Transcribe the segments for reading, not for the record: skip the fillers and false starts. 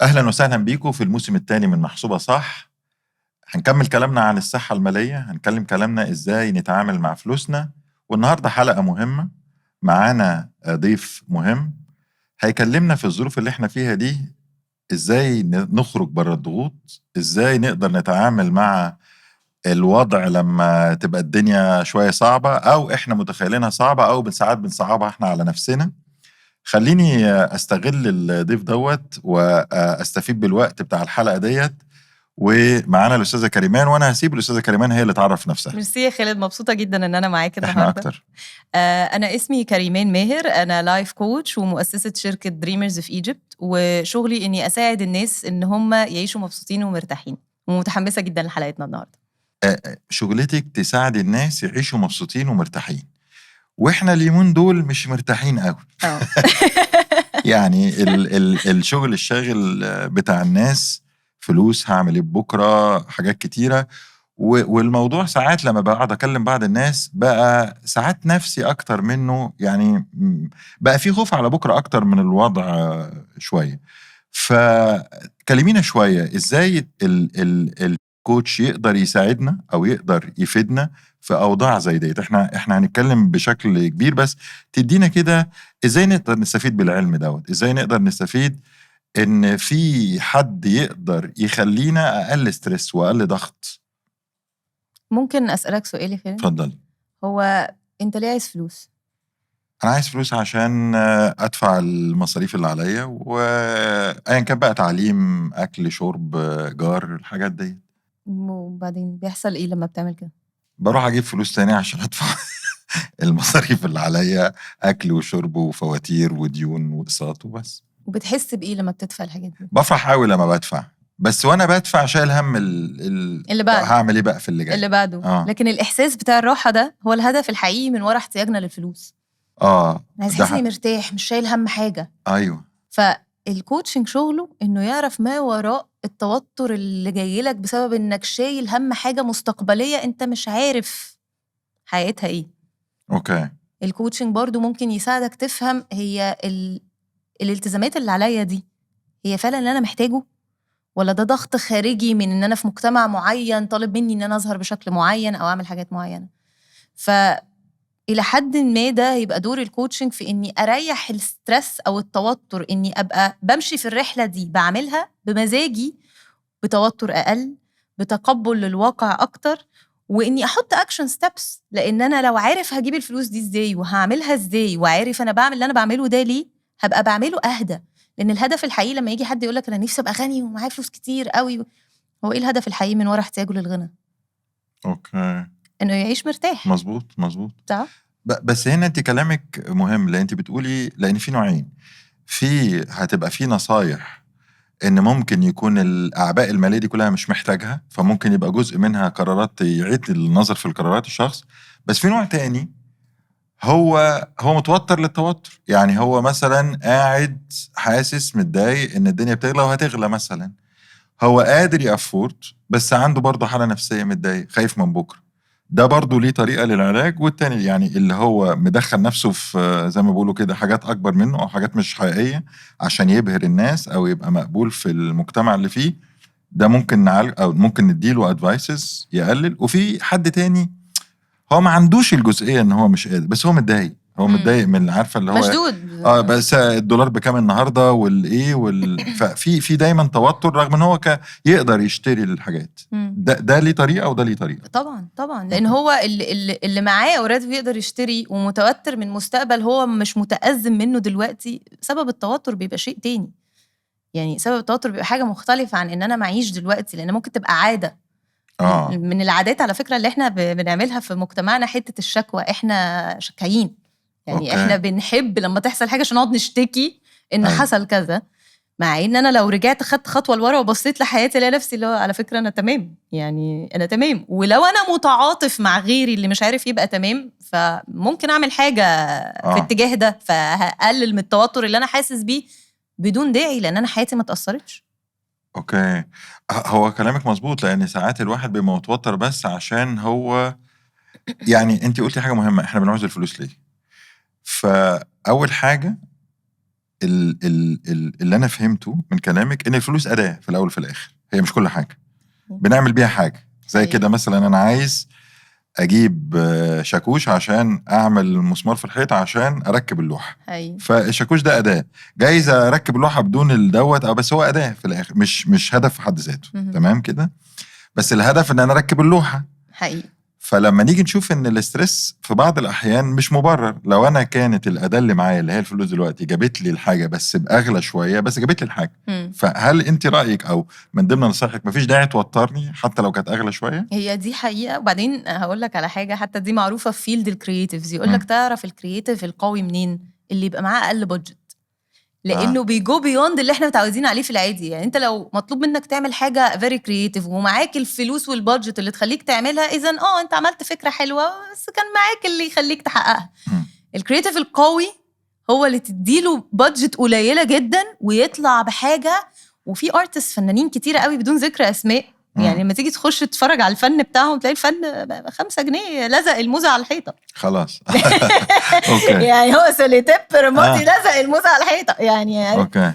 أهلا وسهلا بيكم في الموسم الثاني من محسوبة صح. هنكمل كلامنا عن الصحة المالية، هنكلم كلامنا إزاي نتعامل مع فلوسنا. والنهاردة حلقة مهمة، معانا ضيف مهم هيكلمنا في الظروف اللي احنا فيها دي، إزاي نخرج بره الضغوط، إزاي نقدر نتعامل مع الوضع لما تبقى الدنيا شوية صعبة أو احنا متخيلينها صعبة أو ساعات بنصعبها احنا على نفسنا. خليني استغل الضيف دوت واستفيد بالوقت بتاع الحلقة ديت، ومعانا الأستاذة كريمان، وأنا هسيب الأستاذة كريمان هي اللي تعرف نفسها. ميرسي يا خالد، مبسوطة جدا ان انا معاك احنا النهارده. أكتر. انا اسمي كريمان ماهر، انا لايف كوتش ومؤسسة شركة دريمرز في ايجيبت، وشغلي اني اساعد الناس ان هم يعيشوا مبسوطين ومرتاحين، ومتحمسة جدا لحلقتنا النهارده. شغلتك تساعد الناس يعيشوا مبسوطين ومرتاحين، واحنا اليومين دول مش مرتاحين قوي. يعني الشغل الشاغل بتاع الناس، فلوس، هعمل ايه بكره، حاجات كتيره. والموضوع ساعات لما بقعد اكلم بعض الناس بقى ساعات نفسي اكتر منه، يعني بقى في خوف على بكره اكتر من الوضع شويه. فكلمينا شويه ازاي الكوتش يقدر يساعدنا او يقدر يفيدنا في اوضاع زي ديت. احنا هنتكلم بشكل كبير، بس تدينا كده ازاي نقدر نستفيد بالعلم دوت، ازاي نقدر نستفيد ان في حد يقدر يخلينا اقل ستريس واقل ضغط. ممكن اسألك سؤال يا خالد؟ اتفضل. هو انت ليه عايز فلوس؟ انا عايز فلوس عشان ادفع المصاريف اللي عليا، وايا كان بقى تعليم، اكل، شرب، جار، الحاجات دي. وبعدين بيحصل ايه لما بتعمل كده؟ بروح اجيب فلوس تاني عشان ادفع المصاريف اللي عليا، اكل وشرب وفواتير وديون واقساط وبس. وبتحس بايه لما بتدفع الحاجات دي؟ بفرح قوي لما بدفع، بس وانا بدفع شايل هم اللي بعده. هعمل ايه بقى في اللي جاي، اللي بعده. لكن الاحساس بتاع الراحه ده هو الهدف الحقيقي من ورا احتياجنا للفلوس. عايز احس اني مرتاح، مش شايل هم حاجه. ايوه. فالكوتشنج شغله انه يعرف ما وراء التوتر اللي جاي لك بسبب انك شايل هم حاجه مستقبليه انت مش عارف حقيقتها ايه. اوكي. الكوتشنج برضو ممكن يساعدك تفهم هي الالتزامات اللي عليا دي هي فعلا اللي انا محتاجه، ولا ده ضغط خارجي من ان انا في مجتمع معين طالب مني ان انا اظهر بشكل معين او اعمل حاجات معينه. فإلى حد ما ده يبقى دور الكوتشنج في اني اريح السترس او التوتر، اني ابقى بمشي في الرحله دي بعملها بمزاجي، بتوتر اقل، بتقبل للواقع اكتر، واني احط اكشن ستيبس. لان انا لو عارف هجيب الفلوس دي ازاي وهعملها ازاي، وعارف انا بعمل اللي انا بعمله ده ليه، هبقى بعمله اهدى. لان الهدف الحقيقي لما يجي حد يقولك انا نفسي ابقى غني ومعايا فلوس كتير قوي، هو ايه الهدف الحقيقي من ورا احتياجه للغنى؟ اوكي. انه يعيش مرتاح. مظبوط. صح. بس هنا انت كلامك مهم، لان انت بتقولي لان في نوعين، في هتبقى في نصايح ان ممكن يكون الاعباء الماليه دي كلها مش محتاجها، فممكن يبقى جزء منها قرارات يعيد النظر في القرارات الشخص. بس في نوع تاني هو متوتر للتوتر، يعني هو مثلا قاعد حاسس متضايق ان الدنيا بتغلى وهتغلى مثلا، هو قادر يأفورد بس عنده برضه حالة نفسية، متضايق، خايف من بكرة. ده برضه ليه طريقة للعلاج. والتاني يعني اللي هو مدخل نفسه في زي ما بيقولوا كده حاجات أكبر منه أو حاجات مش حقيقية عشان يبهر الناس أو يبقى مقبول في المجتمع اللي فيه، ده ممكن نعالج أو ممكن نديله أدفايسز يقلل. وفي حد تاني هو ما عندوش الجزئية إن هو مش قادر، بس هو متضايق، هو متضايق من عارفة اللي هو مشدود. بس الدولار بكام النهارده والايه ففي دايما توتر رغم ان هو يقدر يشتري الحاجات. ده ليه طريقه وده ليه طريقه. طبعا لان هو اللي معاه اوريدي بيقدر يشتري ومتوتر من مستقبل هو مش متأزم منه دلوقتي. سبب التوتر بيبقى شيء تاني، يعني سبب التوتر بيبقى حاجه مختلفه عن ان انا معيش دلوقتي، لان ممكن تبقى عاده. من العادات على فكره اللي احنا بنعملها في مجتمعنا حته الشكوى. احنا شكايين، يعني احنا بنحب لما تحصل حاجه عشان نقعد نشتكي ان حصل كذا، مع ان انا لو رجعت خدت خطوه لورا وبصيت لحياتي الاقي نفسي اللي هو على فكره انا تمام، يعني انا تمام. ولو انا متعاطف مع غيري اللي مش عارف يبقى تمام، فممكن اعمل حاجه في اتجاه ده، فهقلل من التوتر اللي انا حاسس بيه بدون داعي، لان انا حياتي ما تاثرتش. اوكي. هو كلامك مظبوط، لان ساعات الواحد بيبقى متوتر بس عشان هو يعني انت قلتي حاجه مهمه، احنا بنعوز الفلوس ليه؟ فاول حاجه اللي انا فهمته من كلامك ان الفلوس اداه في الاول وفي الاخر، هي مش كل حاجه بنعمل بيها حاجه. زي حقيقي. كده مثلا انا عايز اجيب شاكوش عشان اعمل مسمار في الحيط عشان اركب اللوحه، حقيقي. فالشاكوش ده اداه. جايز اركب اللوحه بدون الدوت او بس هو اداه في الاخر، مش هدف في حد ذاته. مهم. تمام كده، بس الهدف ان انا اركب اللوحه. حقيقي. فلما نيجي نشوف ان الاسترس في بعض الاحيان مش مبرر، لو انا كانت الاداه اللي معايا اللي هي الفلوس دلوقتي جابت لي الحاجه بس باغلى شويه، بس جابت لي الحاجه، فهل انت رايك او من ضمن نصائحك مفيش داعي توترني حتى لو كانت اغلى شويه؟ هي دي حقيقة. وبعدين هقول لك على حاجة، حتى دي معروفة في فيلد الكرييتيفز، يقول لك تعرف الكرييتيف القوي منين؟ اللي يبقى معاه اقل بادجت، لانه بيجو بيوند اللي احنا متعودين عليه في العادي. يعني انت لو مطلوب منك تعمل حاجه فيري كرييتيف ومعاك الفلوس والبادجت اللي تخليك تعملها، اذا انت عملت فكره حلوه بس كان معاك اللي يخليك تحققها. الكرييتيف القوي هو اللي تديله بادجت قليله جدا ويطلع بحاجه. وفي ارتست فنانين كتيره قوي بدون ذكر اسماء، يعني لما تيجي تخش تتفرج على الفن بتاعهم تلاقي الفن 5 جنيه لزق الموزة على الحيطة خلاص. اوكي. يعني هو سوليتيب ريموتي لزق الموزة على الحيطة يعني اوكي.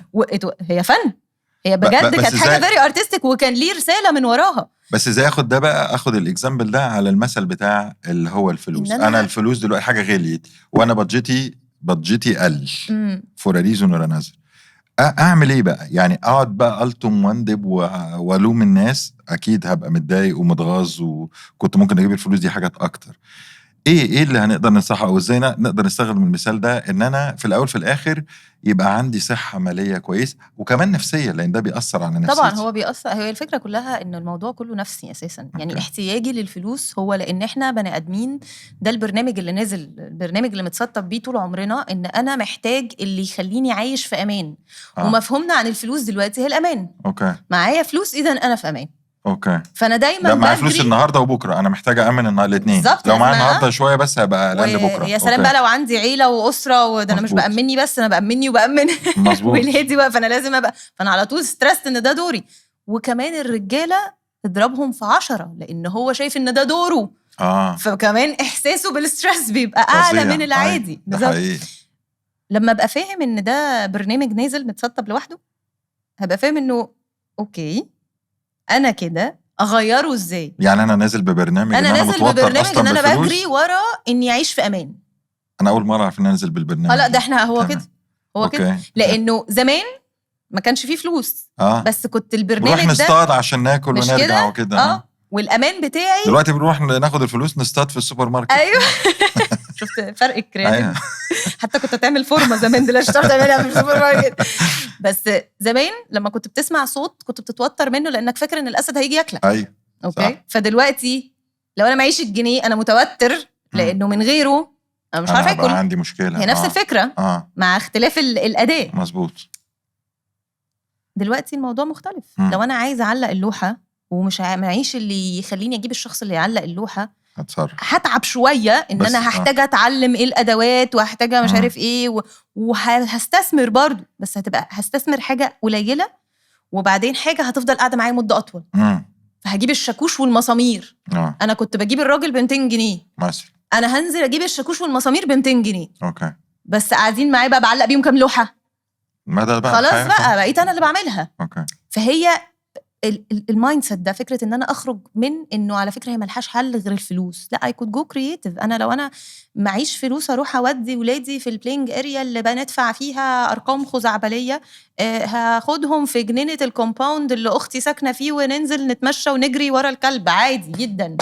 هي فن، هي بجد كانت حاجة فيري ارتستيك وكان ليه رسالة من وراها. بس ازاي اخد ده بقى، اخد الاكزامبل ده على المثل بتاع اللي هو الفلوس. انا الفلوس دلوقتي حاجة غليت وانا بادجتي قل فور ريزون ولا نظر، اعمل ايه بقى؟ يعني اقعد بقى التم واندب والوم الناس؟ اكيد هبقى متضايق ومتغاظ، وكنت ممكن اجيب الفلوس دي حاجات اكتر. ايه اللي هنقدر ننصحه او ازاي نقدر نستخدم المثال ده ان انا في الاول في الاخر يبقى عندي صحة مالية كويس وكمان نفسية، لان ده بيأثر على نفسيتي. طبعا هو بيأثر. هي الفكرة كلها ان الموضوع كله نفسي اساسا. يعني احتياجي للفلوس هو لان احنا بني ادمين، ده البرنامج اللي نازل، البرنامج اللي متسطب بيه طول عمرنا، ان انا محتاج اللي يخليني عايش في امان. ومفهومنا عن الفلوس دلوقتي هي الامان. معايا فلوس اذا انا في امان. فانا دايما معايا فلوس النهارده وبكره، انا محتاجه امن الاثنين. لو معايا النهارده شويه بس هبقى قلقان بكره. يا سلام بقى لو عندي عيله واسره، وده انا مش بامني بس، انا بامني وبامن ولادي بقى، فانا لازم ابقى، فانا على طول ستريس ان ده دوري. وكمان الرجاله تضربهم في 10 لان هو شايف ان ده دوره. فكمان احساسه بالستريس بيبقى اعلى من العادي. لما ابقى فاهم ان ده برنامج نازل متسطب لوحده، هبقى فاهم انه اوكي انا كده اغيره ازاي. يعني انا نازل ببرنامج انا نازل متوتر اصلا ان انا بجري ورا اني اعيش في امان. انا اول مره اعرف ان انا نازل بالبرنامج. لا ده احنا هو كده، هو كده. لانه زمان ما كانش فيه فلوس. بس كنت البرنامج ده نروح نصطاد عشان ناكل ونرجع وكده. والامان بتاعي دلوقتي بنروح ناخد الفلوس نصطاد في السوبر ماركت. ايوه. شفت فرق الكرياتيف. حتى كنت تعمل فورمه زمان، دلوقتي اشتغل تعملها في السوبر ماركت. بس زمان لما كنت بتسمع صوت كنت بتتوتر منه لانك فاكر ان الاسد هيجي ياكلك. ايوه اوكي صح. فدلوقتي لو انا معيش الجنيه انا متوتر لانه من غيره انا مش عارف اكل. عندي مشكله. هي نفس الفكره مع اختلاف الاداه. مظبوط. دلوقتي الموضوع مختلف. لو انا عايزه اعلق اللوحه ومش معيش اللي يخليني اجيب الشخص اللي يعلق اللوحه، هتعب شويه ان انا هحتاج اتعلم ايه الادوات وهحتاج مش عارف ايه وهستثمر برضو، بس هستثمر حاجه قليله وبعدين حاجه هتفضل قاعده معايا مده اطول. فهجيب الشاكوش والمسامير. انا كنت بجيب الراجل ب 200 جنيه مثلا، انا هنزل اجيب الشاكوش والمسامير ب 200 جنيه. اوكي. بس قاعدين معايا بقى بعلق بيهم كام لوحه. بقى خلاص بقى بقيت انا اللي بعملها. اوكي. فهي المايند سيت ده، فكره ان انا اخرج من انه على فكره هي ملهاش حل غير الفلوس. لا، I could go creative. انا لو انا معيش فلوس اروح اودي ولادي في البلينج اريا اللي بندفع فيها ارقام خزعبليه، هاخدهم في جنينه الكومباوند اللي اختي ساكنه فيه وننزل نتمشى ونجري ورا الكلب عادي جدا.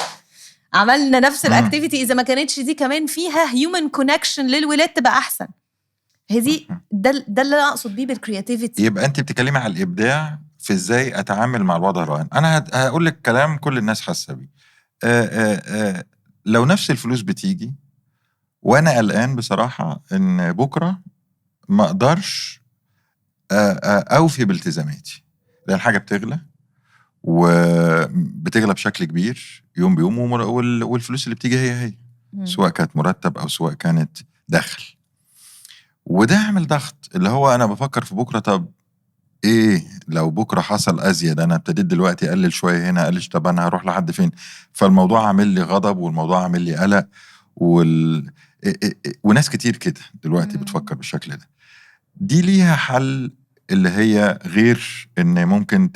عملنا نفس الاكتيفيتي، اذا ما كانتش دي كمان فيها هيومن كونكشن للولاد تبقى احسن. هي دي ده اللي انا اقصد بيه بالكرياتيفيتي. يبقى انت بتتكلمي على الابداع في ازاي اتعامل مع الوضع الراهن. انا هقول لك كلام كل الناس حاسه بيه. لو نفس الفلوس بتيجي وانا قلقان بصراحه ان بكره ما اقدرش اوفي بالتزاماتي، لان الحاجه بتغلى وبتغلى بشكل كبير يوم بيوم، والفلوس اللي بتيجي هي سواء كانت مرتب او سواء كانت دخل. وده عمل ضغط اللي هو انا بفكر في بكره. طب ايه لو بكره حصل ازيد؟ انا ابتديت دلوقتي اقلل شويه هنا، اقلل، طب انا هروح لحد فين؟ فالموضوع عامل لي غضب والموضوع عامل لي قلق وناس كتير كده دلوقتي بتفكر بالشكل ده. دي ليها حل، اللي هي غير ان ممكن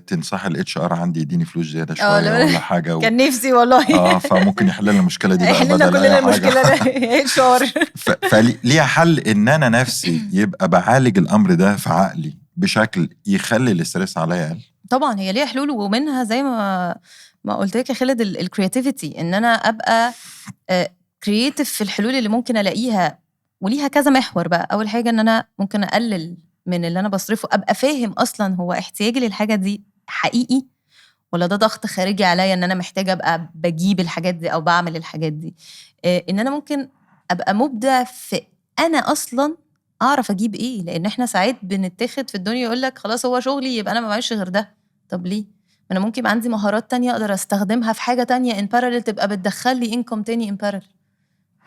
تنصح الاتش ار عندي يديني فلوس زياده شويه ولا حاجه كان نفسي والله. فممكن يحل لنا المشكله دي بقى يحل لنا بدل كلنا اي حاجه. المشكله ده اتش ار. فليها حل ان انا نفسي يبقى بعالج الامر ده في عقلي بشكل يخلي الاسترس عليا اقل. طبعا هي ليها حلول، ومنها زي ما قلت لك يا خالد الكرياتيفيتي، ان انا ابقى كرياتيف في الحلول اللي ممكن الاقيها، وليها كذا محور بقى. اول حاجه ان انا ممكن اقلل من اللي انا بصرفه، ابقى فاهم اصلا هو احتياجي للحاجه دي حقيقي ولا ده ضغط خارجي عليا ان انا محتاجه ابقى بجيب الحاجات دي او بعمل الحاجات دي. ان انا ممكن ابقى مبدع في انا اصلا اعرف اجيب ايه، لان احنا ساعات بنتاخد في الدنيا يقول لك خلاص هو شغلي يبقى انا ما بعملش غير ده. طب ليه؟ انا ممكن يبقى عندي مهارات تانية اقدر استخدمها في حاجه تانية ان بارالل تبقى بتدخل لي انكم تاني ان بارالل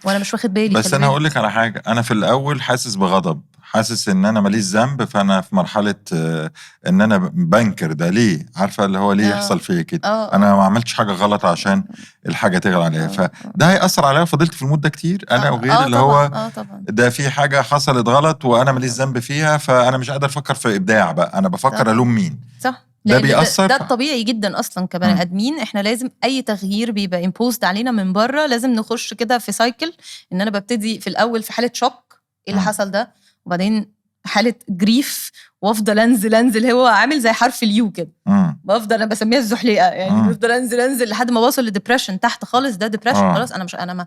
وانا مش واخد بالي. بس انا هقول لك على حاجه، انا في الاول حاسس بغضب، حاسس ان انا ماليش ذنب، فانا في مرحله ان انا بنكر ده ليه، عارفه اللي هو ليه يحصل فيا كده. انا ما عملتش حاجه غلط عشان الحاجه تغلى عليا، فده هيأثر عليا فضلت في المود ده كتير انا وغيري اللي طبعًا. هو طبعًا. ده في حاجه حصلت غلط وانا ماليش ذنب فيها، فانا مش قادر افكر في ابداع بقى، انا بفكر الوم مين. صح. ده بيأثر ده الطبيعي جدا اصلا كبني ادمين. احنا لازم اي تغيير بيبقى امبوزد علينا من بره لازم نخش كده في سايكل، ان انا ببتدي في الاول في حاله شوك ايه اللي حصل ده، وبعدين حاله جريف، وافضل انزل هو عامل زي حرف اليو كده، بفضل انا بسميها الزحليقه يعني، بفضل انزل لحد ما بوصل لديبريشن تحت خالص. ده ديبريشن خلاص. انا مش انا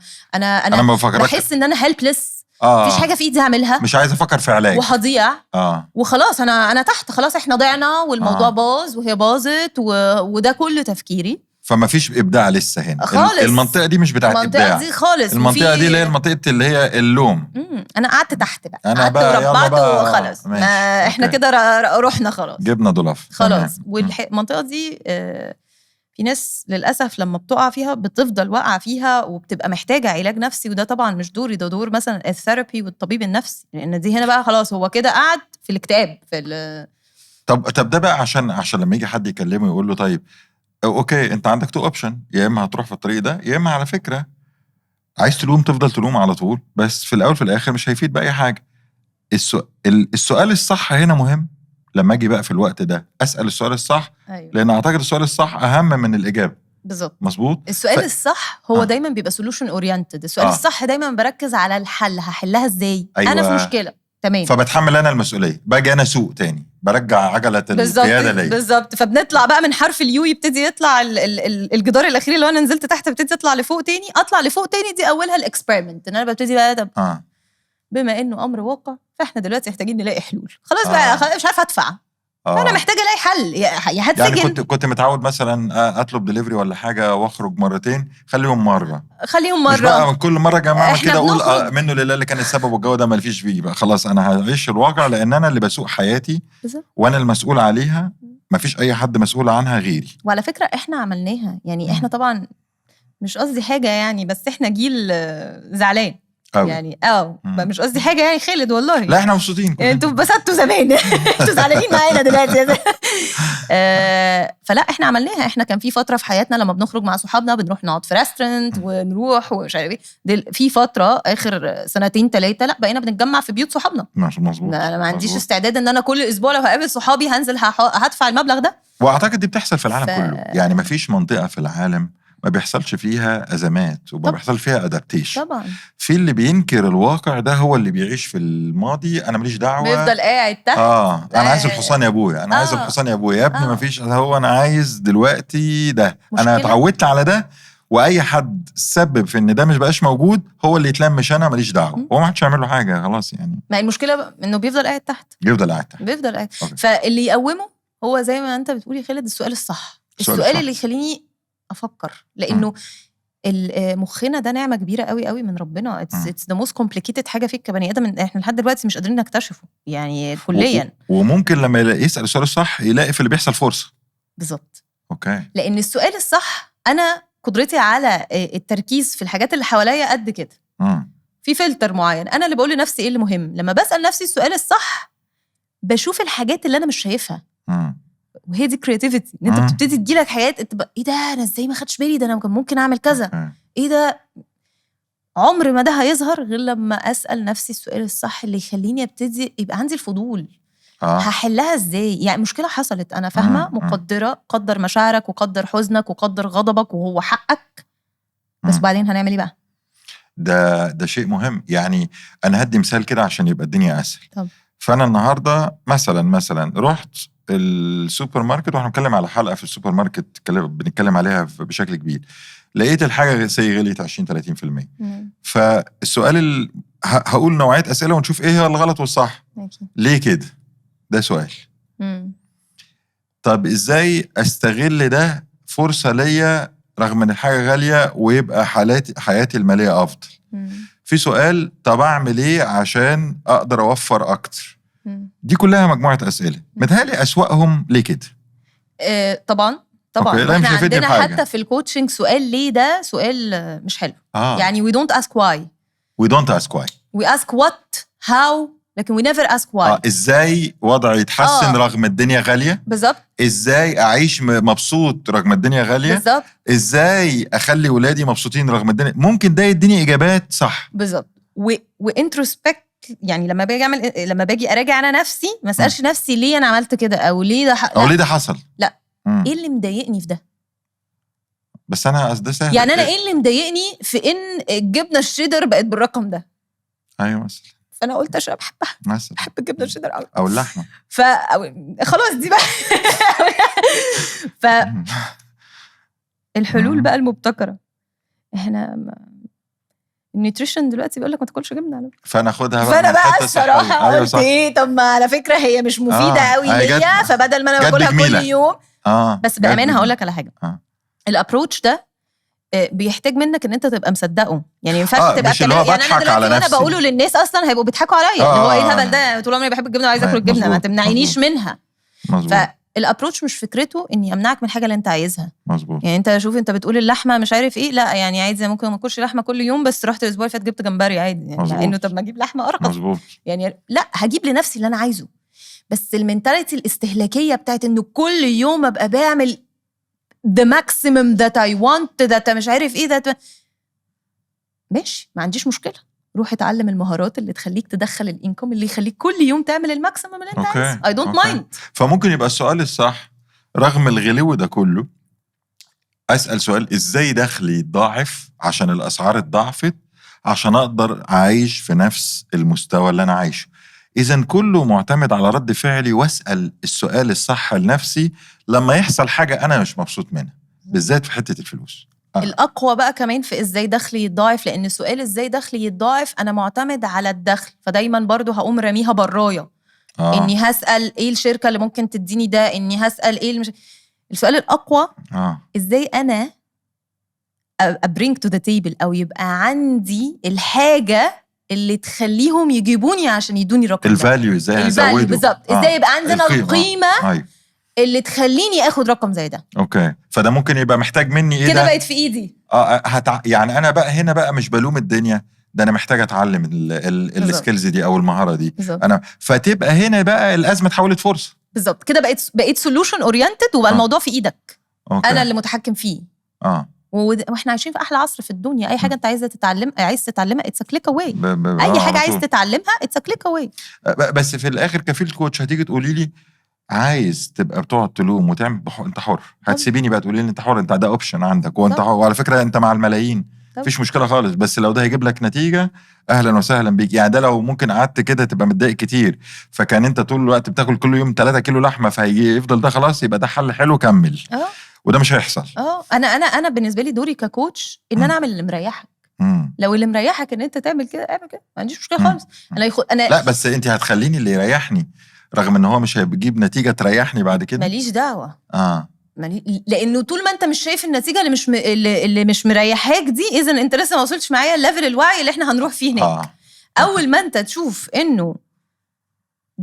بحس ان انا هيلبلس، مفيش حاجه في ايدي اعملها، مش عايز افكر في علاج وهضيع وخلاص. انا تحت خلاص، احنا ضعنا والموضوع باظ وهي باظت وده كل تفكيري. فما فيش ابداع لسه هنا خالص. المنطقه دي مش بتاعت ابداع، المنطقه دي خالص. المنطقه دي اللي هي منطقه اللي هي اللوم. انا قعدت تحت بقى، أنا قعدت وربعت وخلاص. احنا كده رحنا خلاص، جبنا ضلف خلاص. والمنطقه دي في ناس للأسف لما بتقع فيها بتفضل واقعة فيها وبتبقى محتاجة علاج نفسي، وده طبعا مش دوري، ده دور مثلا الثيرابي والطبيب النفسي، لأن دي هنا بقى خلاص هو كده قاعد في الاكتئاب طب ده بقى عشان لما يجي حد يكلمه يقول له طيب اوكي انت عندك 2 اوبشن، يا اما هتروح في الطريق ده، يا اما على فكرة عايز تلوم تفضل تلوم على طول، بس في الاول في الاخر مش هيفيد بأي حاجة. السؤال الصح هنا مهم، لما اجي بقى في الوقت ده اسال السؤال الصح. أيوة. لان اعتقد السؤال الصح اهم من الاجابه. بالظبط. مظبوط. السؤال الصح هو دايما بيبقى سولوشن اورينتد. السؤال الصح دايما بركز على الحل، هحلها ازاي. أيوة. انا في مشكله، تمام، فبتحمل انا المسؤوليه، باجي انا سوق تاني، برجع عجله القياده ليا. بالظبط. فبنطلع بقى من حرف اليو، يبتدي يطلع الجدار الاخير اللي انا نزلت تحت، ببتدي اطلع لفوق تاني، اطلع لفوق تاني. دي اولها الاكسبيرمنت، ان انا ببتدي بقى بما انه امر واقع، فاحنا دلوقتي محتاجين نلاقي حلول. خلاص بقى مش عارفه ادفع، انا محتاجه الاقي حل. يا هتسجن. يعني كنت متعود مثلا اطلب دليفري ولا حاجه واخرج مرتين، خليهم مره مش بقى كل مره يا جماعه كده اقول منه لله اللي كان السبب، والجو ده مالفيش فيه بقى. خلاص انا هعيش الواقع، لان انا اللي بسوق حياتي وانا المسؤول عليها، مفيش اي حد مسؤول عنها غيري. وعلى فكره احنا عملناها يعني. احنا طبعا مش قصدي حاجه يعني، بس احنا جيل زعلان يعني. مش قصدي حاجه يعني خالد، والله لا احنا مبسوطين. انتوا اتبسطتوا زمان انتوا زعلانين معانا دلوقتي فلا احنا عملناها. احنا كان في فتره في حياتنا لما بنخرج مع صحابنا بنروح نقعد في ريستورانت ونروح ومش عارف ايه. في فتره اخر 2-3 لا بقينا بنتجمع في بيوت صحابنا. مظبوط. انا ما عنديش استعداد ان انا كل اسبوع لو هقابل صحابي هنزل هدفع المبلغ ده. واعتقد دي بتحصل في العالم كله يعني. ما فيش منطقه في العالم ما بيحصلش فيها أزمات وما بيحصل فيها أدابتيشن. طبعا. في اللي بينكر الواقع ده هو اللي بيعيش في الماضي. أنا ماليش دعوة، بيفضل قاعد تحت. أنا عايز الحصان يا أبويا، أنا عايز الحصان يا أبويا. يا ابني ما فيش، هو أنا عايز دلوقتي ده مشكلة. أنا اتعودت على ده، وأي حد سبب في إن ده مش بقاش موجود هو اللي يتلم، مش أنا. ماليش دعوة، هو ما حدش يعمل له حاجة خلاص يعني. ما المشكلة إنه بيفضل قاعد تحت. بيفضل قاعد. فاللي يقومه هو زي ما أنت بتقولي خالد السؤال الصح. السؤال اللي يخليني أفكر، لأنه مخنا ده نعمة كبيرة قوي قوي من ربنا. it's the most complicated حاجة فيك كبني آدم، احنا لحد دلوقتي مش قادرين نكتشفه يعني كليا. وممكن لما يسأل السؤال الصح يلاقي في اللي بيحصل فرصة. بالظبط. اوكي. لأن السؤال الصح، أنا قدرتي على التركيز في الحاجات اللي حواليا قد كده. في فلتر معين أنا اللي بقول لنفسي إيه اللي مهم. لما بسأل نفسي السؤال الصح بشوف الحاجات اللي أنا مش شايفها. وهي دي كرياتيفيتي، ان انت بتبتدي تجيلك حاجات انت ايه ده، انا ازاي ما خدتش بالي، ده انا كان ممكن اعمل كذا. ايه ده، عمر ما ده هيظهر غير لما اسال نفسي السؤال الصح اللي يخليني ابتدي يبقى عندي الفضول. هحلها ازاي؟ يعني مشكله حصلت، انا فاهمه، مقدره، قدر مشاعرك وقدر حزنك وقدر غضبك وهو حقك، بس بعدين هنعمل ايه بقى؟ ده شيء مهم. يعني انا هدي مثال كده عشان يبقى الدنيا اسهل. طب. فانا النهارده مثلا رحت السوبر ماركت، واحنا بنتكلم على حلقه في السوبر ماركت بنتكلم عليها بشكل كبير. لقيت الحاجه غليت 20-30%. فالسؤال هقول نوعيه اسئله ونشوف ايه هي الغلط والصح. ليه كده؟ ده سؤال. طب ازاي استغل ده فرصه ليا رغم ان الحاجه غاليه ويبقى حياتي الماليه افضل؟ في سؤال، طب اعمل ايه عشان اقدر اوفر اكتر؟ دي كلها مجموعه اسئله متهيألي اسوأهم ليه كده. طبعا احنا عندنا حتى في الكوتشنج سؤال ليه، ده سؤال مش حلو. يعني we don't ask why, we ask what, how, لكن we never ask why. ازاي وضعي يتحسن رغم الدنيا غاليه؟ بالظبط. ازاي اعيش مبسوط رغم الدنيا غاليه؟ بالظبط. ازاي اخلي ولادي مبسوطين رغم الدنيا؟ ممكن ده يديني اجابات صح. بالظبط. وانتروسبكت، يعني لما باجي اراجع انا نفسي، ما اسالش نفسي ليه انا عملت كده او ليه ده ليه ده حصل. لا. ايه اللي مضايقني في ده؟ بس انا قصدي سهل. يعني انا ايه اللي مضايقني في ان الجبنه الشيدر بقت بالرقم ده؟ ايوه مثلا. فانا قلت عشان بحبها، بحب الجبنه الشيدر قوي، او اللحمه، خلاص دي بقى. الحلول بقى المبتكره، احنا النيوتريشن دلوقتي بيقول لك ما تاكلش جبنه على فكره. فانا اخدها بقى، فانا بقى الصراحه قلت ايه، طب ما على فكره هي مش مفيده قوي ليا، فبدل ما انا باكلها كل يوم. بس بامانه هقول لك على حاجه. الابروتش ده بيحتاج منك ان انت تبقى مصدقه. يعني ما ينفعش تبقى يعني انا دلوقتي وانا بقوله للناس اصلا هيبقوا بيضحكوا عليا، اللي هو ايه الهبل ده، طول عمري بحب الجبنه وعايزه اكل الجبنه، ما تمنعينيش منها. مظبوط. فالابروتش مش فكرته اني امنعك من الحاجه اللي انت عايزها. مظبوط. يعني انت شوف، انت بتقول اللحمه مش عارف ايه، لا يعني عادي ممكن ما اكلش لحمه كل يوم، بس رحت الاسبوع اللي فات جبت جمبري عادي، يعني مع انه طب ما اجيب لحمه ارخص. مظبوط. يعني لا، هجيب لنفسي اللي انا عايزه. بس المنتاليتي الاستهلاكيه بتاعت انه كل يوم ابقى بعمل the maximum that I want، that مش عارف ايه، ده ماشي، ما عنديش مشكله. روح اتعلم المهارات اللي تخليك تدخل الانكم اللي يخليك كل يوم تعمل الماكسيمم اللي انت عايزه. I don't mind. فممكن يبقى السؤال الصح رغم الغلو ده كله، اسال سؤال، ازاي دخلي يتضاعف عشان الاسعار اتضاعفت عشان اقدر اعيش في نفس المستوى اللي انا عايشه. اذا كله معتمد على رد فعلي، واسال السؤال الصح لنفسي لما يحصل حاجه انا مش مبسوط منها، بالذات في حته الفلوس. الاقوى بقى كمان في ازاي دخلي يتضاعف، لان سؤال ازاي دخلي يتضاعف انا معتمد على الدخل، فدايما برضو هقوم رميها برايا. اني هسال ايه الشركه اللي ممكن تديني ده، اني هسال ايه السؤال الاقوى ازاي انا ابرينج تو ذا تيبل، او يبقى عندي الحاجه اللي تخليهم يجيبوني عشان يدوني رقم. الفاليو ازاي ازوده بالظبط. ازاي يبقى عندنا القيمه اللي تخليني اخد رقم زي ده. اوكي. فده ممكن يبقى محتاج مني ايه كده بقت في ايدي. يعني انا بقى هنا بقى مش بلوم الدنيا، ده انا محتاج اتعلم السكيلز دي او المهاره دي. انا فتبقى هنا بقى الازمه اتحولت فرصه. بالظبط كده، بقيت سولوشن اورينتد، وبقى الموضوع في ايدك. انا اللي متحكم فيه. واحنا عايشين في احلى عصر في الدنيا. اي حاجه انت عايز تتعلمها اتس كليك اواي. اي حاجه عايز تتعلمها اتس كليك اواي. بس في الاخر كفيل كوتش هتيجي تقولي لي عايز تبقى بتقعد تلوم وتعمل، انت حر. هتسيبيني بقى تقولي لي انت حر، انت ده اوبشن عندك، وانت حر. وعلى فكره انت مع الملايين، مفيش مشكله خالص. بس لو ده هيجيب لك نتيجه اهلا وسهلا بيك. يعني ده لو ممكن قعدت كده تبقى متضايق كتير، فكان انت طول الوقت بتاكل كل يوم 3 كيلو لحمه، فهيجي يفضل ده خلاص، يبقى ده حل حلو، كمل. وده مش هيحصل. انا بالنسبه لي دوري ككوتش ان انا اعمل اللي مريحك. لو اللي مريحك ان انت تعمل كده اعمل كده، ما عنديش مشكله خالص. انا لا، بس انت هتخليني اللي يريحني رغم ان هو مش هيجيب نتيجه تريحني بعد كده. ماليش دعوه. لانه طول ما انت مش شايف النتيجه اللي مش مريحاك دي، اذا انت لسه ما وصلتش معايا الليفل الوعي اللي احنا هنروح فيه هناك. اول ما انت تشوف انه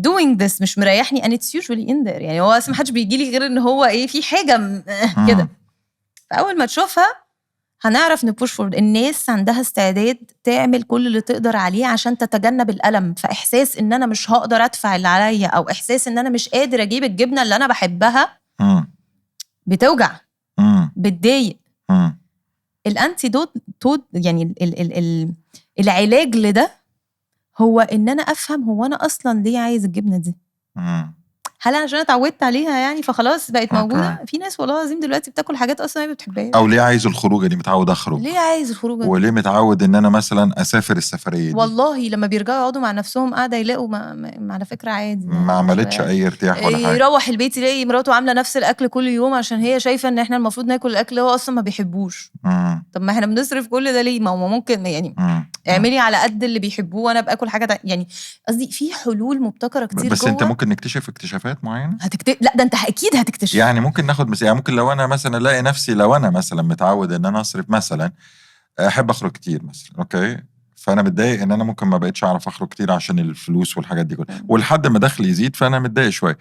doing this مش مريحني and it's usually in there، يعني هو اصلا محدش بيجي لي غير ان هو ايه، في حاجه كده. فاول ما تشوفها هنعرف نبوش فورد. الناس عندها استعداد تعمل كل اللي تقدر عليه عشان تتجنب الألم. فإحساس إن أنا مش هقدر أدفع اللي عليا، أو إحساس إن أنا مش قادر أجيب الجبنة اللي أنا بحبها، بتوجع، بتضايق. الأنتيدوت يعني العلاج لده هو ان انا افهم هو انا اصلا ليه عايز الجبنه دي. هل انا عشان اتعودت عليها يعني فخلاص بقت موجوده؟ في ناس والله العظيم دلوقتي بتاكل حاجات اصلا هي ما بتحبهاش. او ليه عايز الخروجه دي، متعود اخرج. ليه عايز الخروجه دي؟ وليه متعود ان انا مثلا اسافر السفريه دي. والله لما بيرجعوا يقعدوا مع نفسهم قاعده يلاقوا ما على فكره عادي يعني ما عملتش اي ارتياح ولا حاجه. يروح البيت يلاقي مراته عامله نفس الاكل كل يوم عشان هي شايفه ان احنا المفروض ناكل الاكل اللي هو اصلا ما بيحبوش. طب ما احنا بنصرف كل ده ليه؟ ما هو ممكن يعني اعملي على قد اللي بيحبوه وانا باكل حاجه يعني قصدي في حلول مبتكره كتير بس جوه. انت ممكن نكتشف اكتشافات معينه. لا ده انت اكيد هتكتشف. يعني ممكن ناخد يعني ممكن لو انا مثلا الاقي نفسي، لو انا مثلا متعود ان انا اصرف مثلا، احب اخرج كتير مثلا، اوكي، فانا متضايق ان انا ممكن ما بقتش اعرف اخرج كتير عشان الفلوس والحاجات دي كلها، ولحد ما دخلي يزيد فانا متضايق شويه.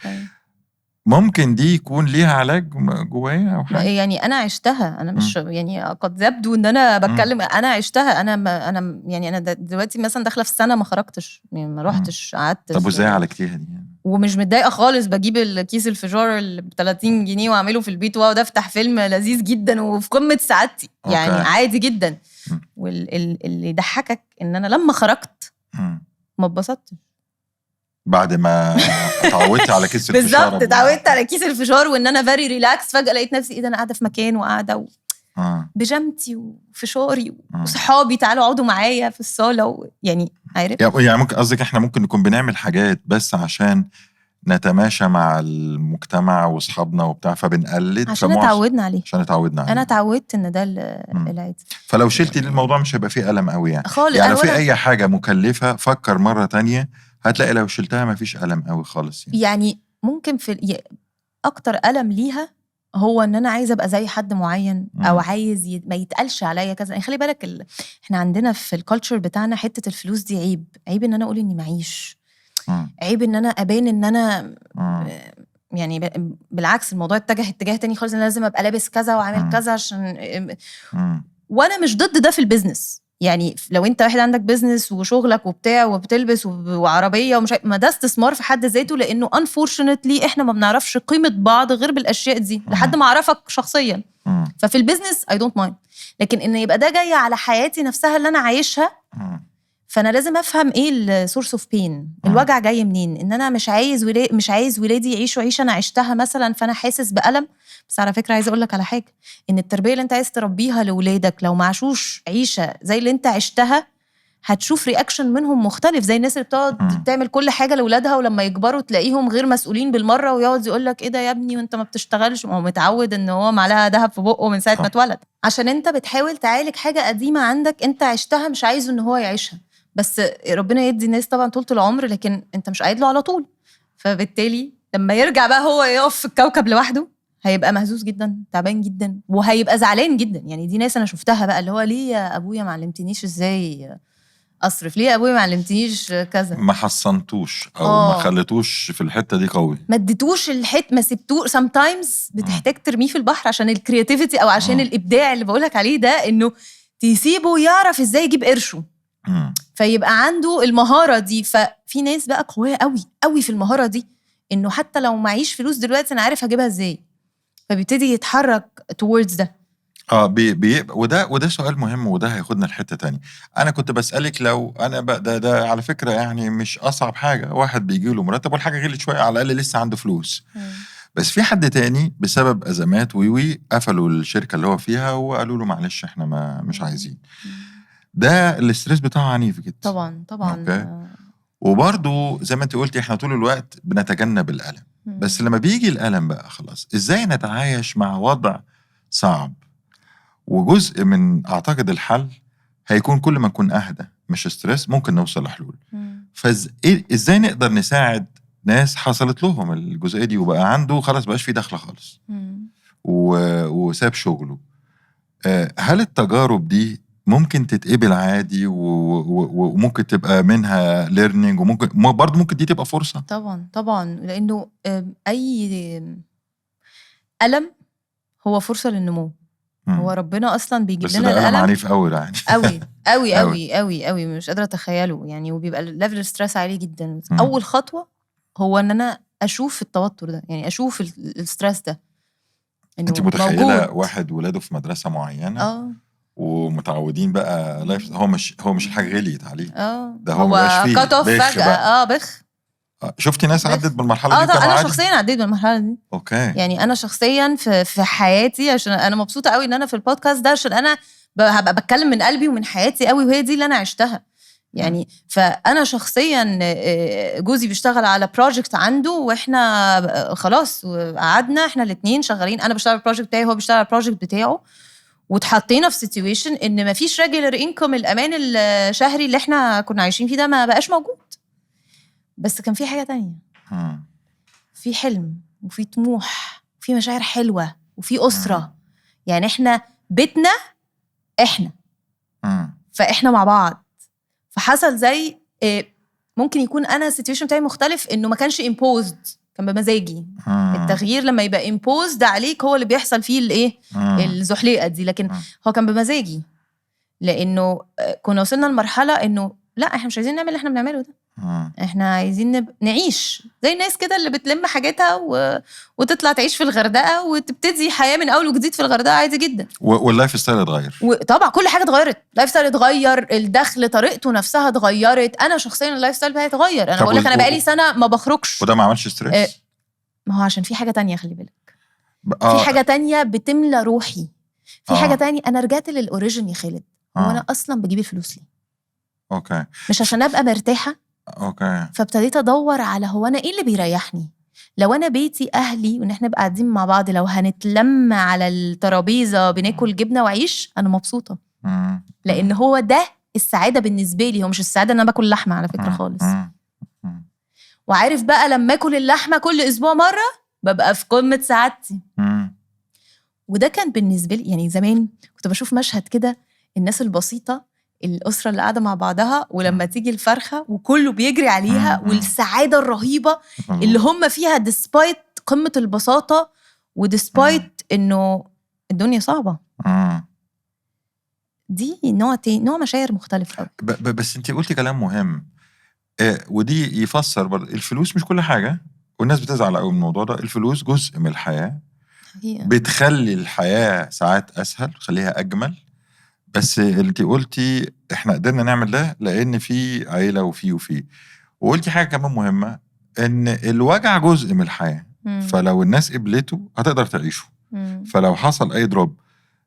ممكن دي يكون ليها علاج جوايا او حاجه. يعني انا عشتها، انا مش يعني قد يبدو ان انا بتكلم، انا عشتها. انا يعني انا دلوقتي مثلا داخله في السنه ما خرجتش يعني ما روحتش قعدت. طب وازاي عالجتيها دي يعني؟ ومش متضايقه خالص، بجيب الكيس الفشار اللي ب 30 جنيه واعمله في البيت واقعد افتح فيلم لذيذ جدا وفي قمه سعادتي يعني عادي جدا. واللي يضحكك ان انا لما خرجت ما اتبسطتش بعد ما اتعودت على كيس الفشار. بالظبط اتعودت على كيس الفشار وان انا فيري ريلاكس. فجاه لقيت نفسي ايه ده، انا قاعده في مكان وقاعده بجامتي وفشاري وصحابي تعالوا اقعدوا معايا في الصاله يعني عارف يعني ممكن قصدك احنا ممكن نكون بنعمل حاجات بس عشان نتماشى مع المجتمع واصحابنا وبتاع فبنقلد عشان اتعودنا عليه. انا اتعودت ان ده العادي. فلو شلتي الموضوع مش هيبقى فيه ألم قوي يعني خالص. يعني في اي حاجه مكلفه فكر مره تانية هتلاقي لو شلتها ما فيش ألم قوي خالص يعني ممكن في اكتر ألم ليها هو ان انا عايزه ابقى زي حد معين او عايز ما يتقالش عليا كذا. يعني خلي بالك احنا عندنا في الكالتشر بتاعنا حته الفلوس دي عيب ان انا اقول اني معيش، عيب ان انا ابان ان انا يعني بالعكس الموضوع اتجاه تاني خالص. انا لازم ابقى لابس كذا وعامل كذا عشان وانا مش ضد ده في البيزنس. يعني لو انت واحد عندك بيزنس وشغلك وبتاع وبتلبس وعربيه ومش ما ده استثمار في حد ذاته، لانه unfortunately احنا ما بنعرفش قيمه بعض غير بالاشياء دي لحد ما اعرفك شخصيا. ففي البيزنس I don't mind، لكن ان يبقى ده جاي على حياتي نفسها اللي انا عايشها، فانا لازم افهم ايه السورس اوف بين، الوجع جاي منين. ان انا مش عايز ولادي يعيشوا عيشه انا عشتها مثلا فانا حاسس بألم. بس على فكره عايزه اقول لك على حاجه، ان التربيه اللي انت عايز تربيها لاولادك لو ما عاشوش عيشه زي اللي انت عشتها هتشوف رياكشن منهم مختلف. زي الناس اللي بتقعد تعمل كل حاجه لاولادها ولما يكبروا تلاقيهم غير مسؤولين بالمره ويقعد يقول لك ايه ده يا ابني وانت ما بتشتغلش. ما هو متعود ان هو معلقه ذهب في بقه من ساعه ما اتولد، عشان انت بتحاول تعالج حاجه قديمه عندك انت عشتها مش عايزه ان هو يعيشها. بس ربنا يدي الناس طبعا طولة العمر، لكن انت مش قايد له على طول. فبالتالي لما يرجع بقى هو يقف في الكوكب لوحده هيبقى مهزوز جدا، تعبان جدا، وهيبقى زعلان جدا. يعني دي ناس انا شفتها بقى اللي هو ليه يا ابويا ما علمتنيش ازاي اصرف، ليه يا ابويا ما علمتنيش كذا، ما حصنتوش او ما خليتوش في الحته دي قوي، ما اديتوش ما سبتوش. sometimes بتحتاج ترميه في البحر عشان الكرياتيفيتي او عشان الابداع اللي بقولك عليه ده، انه تسيبه يعرف ازاي يجيب قرشه فيبقى عنده المهارة دي. ففي ناس بقى قوية قوي قوي في المهارة دي، انه حتى لو معيش فلوس دلوقتي انا عارف هجيبها ازاي، فبيبتدي يتحرك towards ده. وده سؤال مهم، وده هياخدنا لحته تانية. انا كنت بسألك لو انا ده على فكرة يعني مش اصعب حاجة، واحد بيجي له مرتب والحاجة غلت شوية على الاقل لسه عنده فلوس. بس في حد تاني بسبب ازمات قفلوا الشركة اللي هو فيها وقالوا له معلش احنا مش عايزين. ده الاسترس بتاعه عنيف جدا طبعا. أوكي. وبرضو زي ما انت قلتي احنا طول الوقت بنتجنب الألم. بس لما بيجي الألم بقى خلاص ازاي نتعايش مع وضع صعب؟ وجزء من اعتقد الحل هيكون كل ما نكون اهدى مش ستريس ممكن نوصل لحلول. ازاي نقدر نساعد ناس حصلت لهم الجزئية دي وبقى عنده خلاص بقاش في دخل خالص وساب شغله؟ هل التجارب دي ممكن تتقبل عادي وممكن تبقى منها ليرنينج، وممكن برضه ممكن دي تبقى فرصة؟ طبعا لأنه أي ألم هو فرصة للنمو. هو ربنا أصلا بيجيب لنا الألم. بس ده ألم عنيف قوي يعني قوي قوي قوي قوي قوي مش قادرة أتخيله يعني، وبيبقى ليفل ستريس عالي جدا. أول خطوة هو إن أنا أشوف التوتر ده، يعني أشوف الستريس ده انت متخيلة موجود. واحد ولاده في مدرسة معينة ومتعودين بقى لايف، هو مش الحاجه غليت عليه، ده هو هو مبقاش فيه كات اوف بخ فجأة بقى. بخ. شفتي ناس بخ. عدت بالمرحله دي طبعا كانوا انا عادي؟ شخصيا عديت بالمرحله دي. اوكي. يعني انا شخصيا في حياتي، عشان انا مبسوطه قوي ان انا في البودكاست ده، عشان انا هبقى بتكلم من قلبي ومن حياتي قوي، وهي دي اللي انا عشتها. يعني فانا شخصيا جوزي بيشتغل على بروجكت عنده، واحنا خلاص قعدنا احنا الاثنين شغالين، انا بشتغل على البروجكت بتاعي، هو بيشتغل على البروجكت بتاعه، واتحطينا في سيتويشن ان مفيش ريجولر انكم، الامان الشهري اللي احنا كنا عايشين فيه ده ما بقاش موجود. بس كان في حاجه تانية، في حلم وفي طموح وفي مشاعر حلوه وفي اسره. يعني احنا بيتنا احنا، فاحنا مع بعض. فحصل زي ممكن يكون انا السيتويشن بتاعي مختلف، انه ما كانش امبوزد، كان بمزاجي. التغيير لما يبقى امبوزد عليك هو اللي بيحصل فيه الايه، الزحليقه دي. لكن هو كان بمزاجي، لانه كنا وصلنا لمرحله انه لا، احنا مش عايزين نعمل اللي احنا بنعمله ده. احنا عايزين نعيش زي الناس كده اللي بتلم حاجاتها وتطلع تعيش في الغردقه وتبتدي حياه من اول وجديد في الغردقه عادي جدا. واللايف ستايل اتغير، وطبعا كل حاجه اتغيرت، اللايف ستايل اتغير، الدخل طريقته نفسها اتغيرت. انا شخصيا اللايف ستايل بتاعي اتغير. انا بقول لك انا بقالي سنه ما بخرجش. وده ما عملش ستريس؟ ما هو عشان في حاجه تانية، خلي بالك. في حاجه تانية بتملى روحي، في حاجه تانية. انا رجعت للاوريجين يا خالد. وانا اصلا بجيب الفلوس ليه؟ اوكي. مش عشان ابقى مرتاحه. اوكي. فابتديت ادور على هو انا ايه اللي بيريحني. لو انا بيتي اهلي وان احنا نبقى قاعدين مع بعض، لو هنتلم على الترابيزه بناكل جبنه وعيش، انا مبسوطه. لان هو ده السعاده بالنسبه لي. هو مش السعاده ان انا باكل لحمه على فكره خالص. وعارف بقى لما اكل اللحمه كل اسبوع مره ببقى في قمه سعادتي. وده كان بالنسبه لي. يعني زمان كنت بشوف مشهد كده، الناس البسيطه، الأسرة اللي قاعدة مع بعضها، ولما تيجي الفرخة وكله بيجري عليها، والسعادة الرهيبة اللي هم فيها ديسبايت قمة البساطة، وديسبايت إنه الدنيا صعبة. دي نوع مشاعر مختلف قوي. بس انتي قلتي كلام مهم، ودي يفسر برضه الفلوس مش كل حاجة، والناس بتزعل قوي من الموضوع ده. الفلوس جزء من الحياة، بتخلي الحياة ساعات أسهل، خليها أجمل. بس انتي قلتي احنا قدرنا نعمل ده لأن في عيلة وفي وقلتي حاجة كمان مهمة، ان الوجع جزء من الحياة. فلو الناس قبلته هتقدر تعيشه. فلو حصل اي دروب،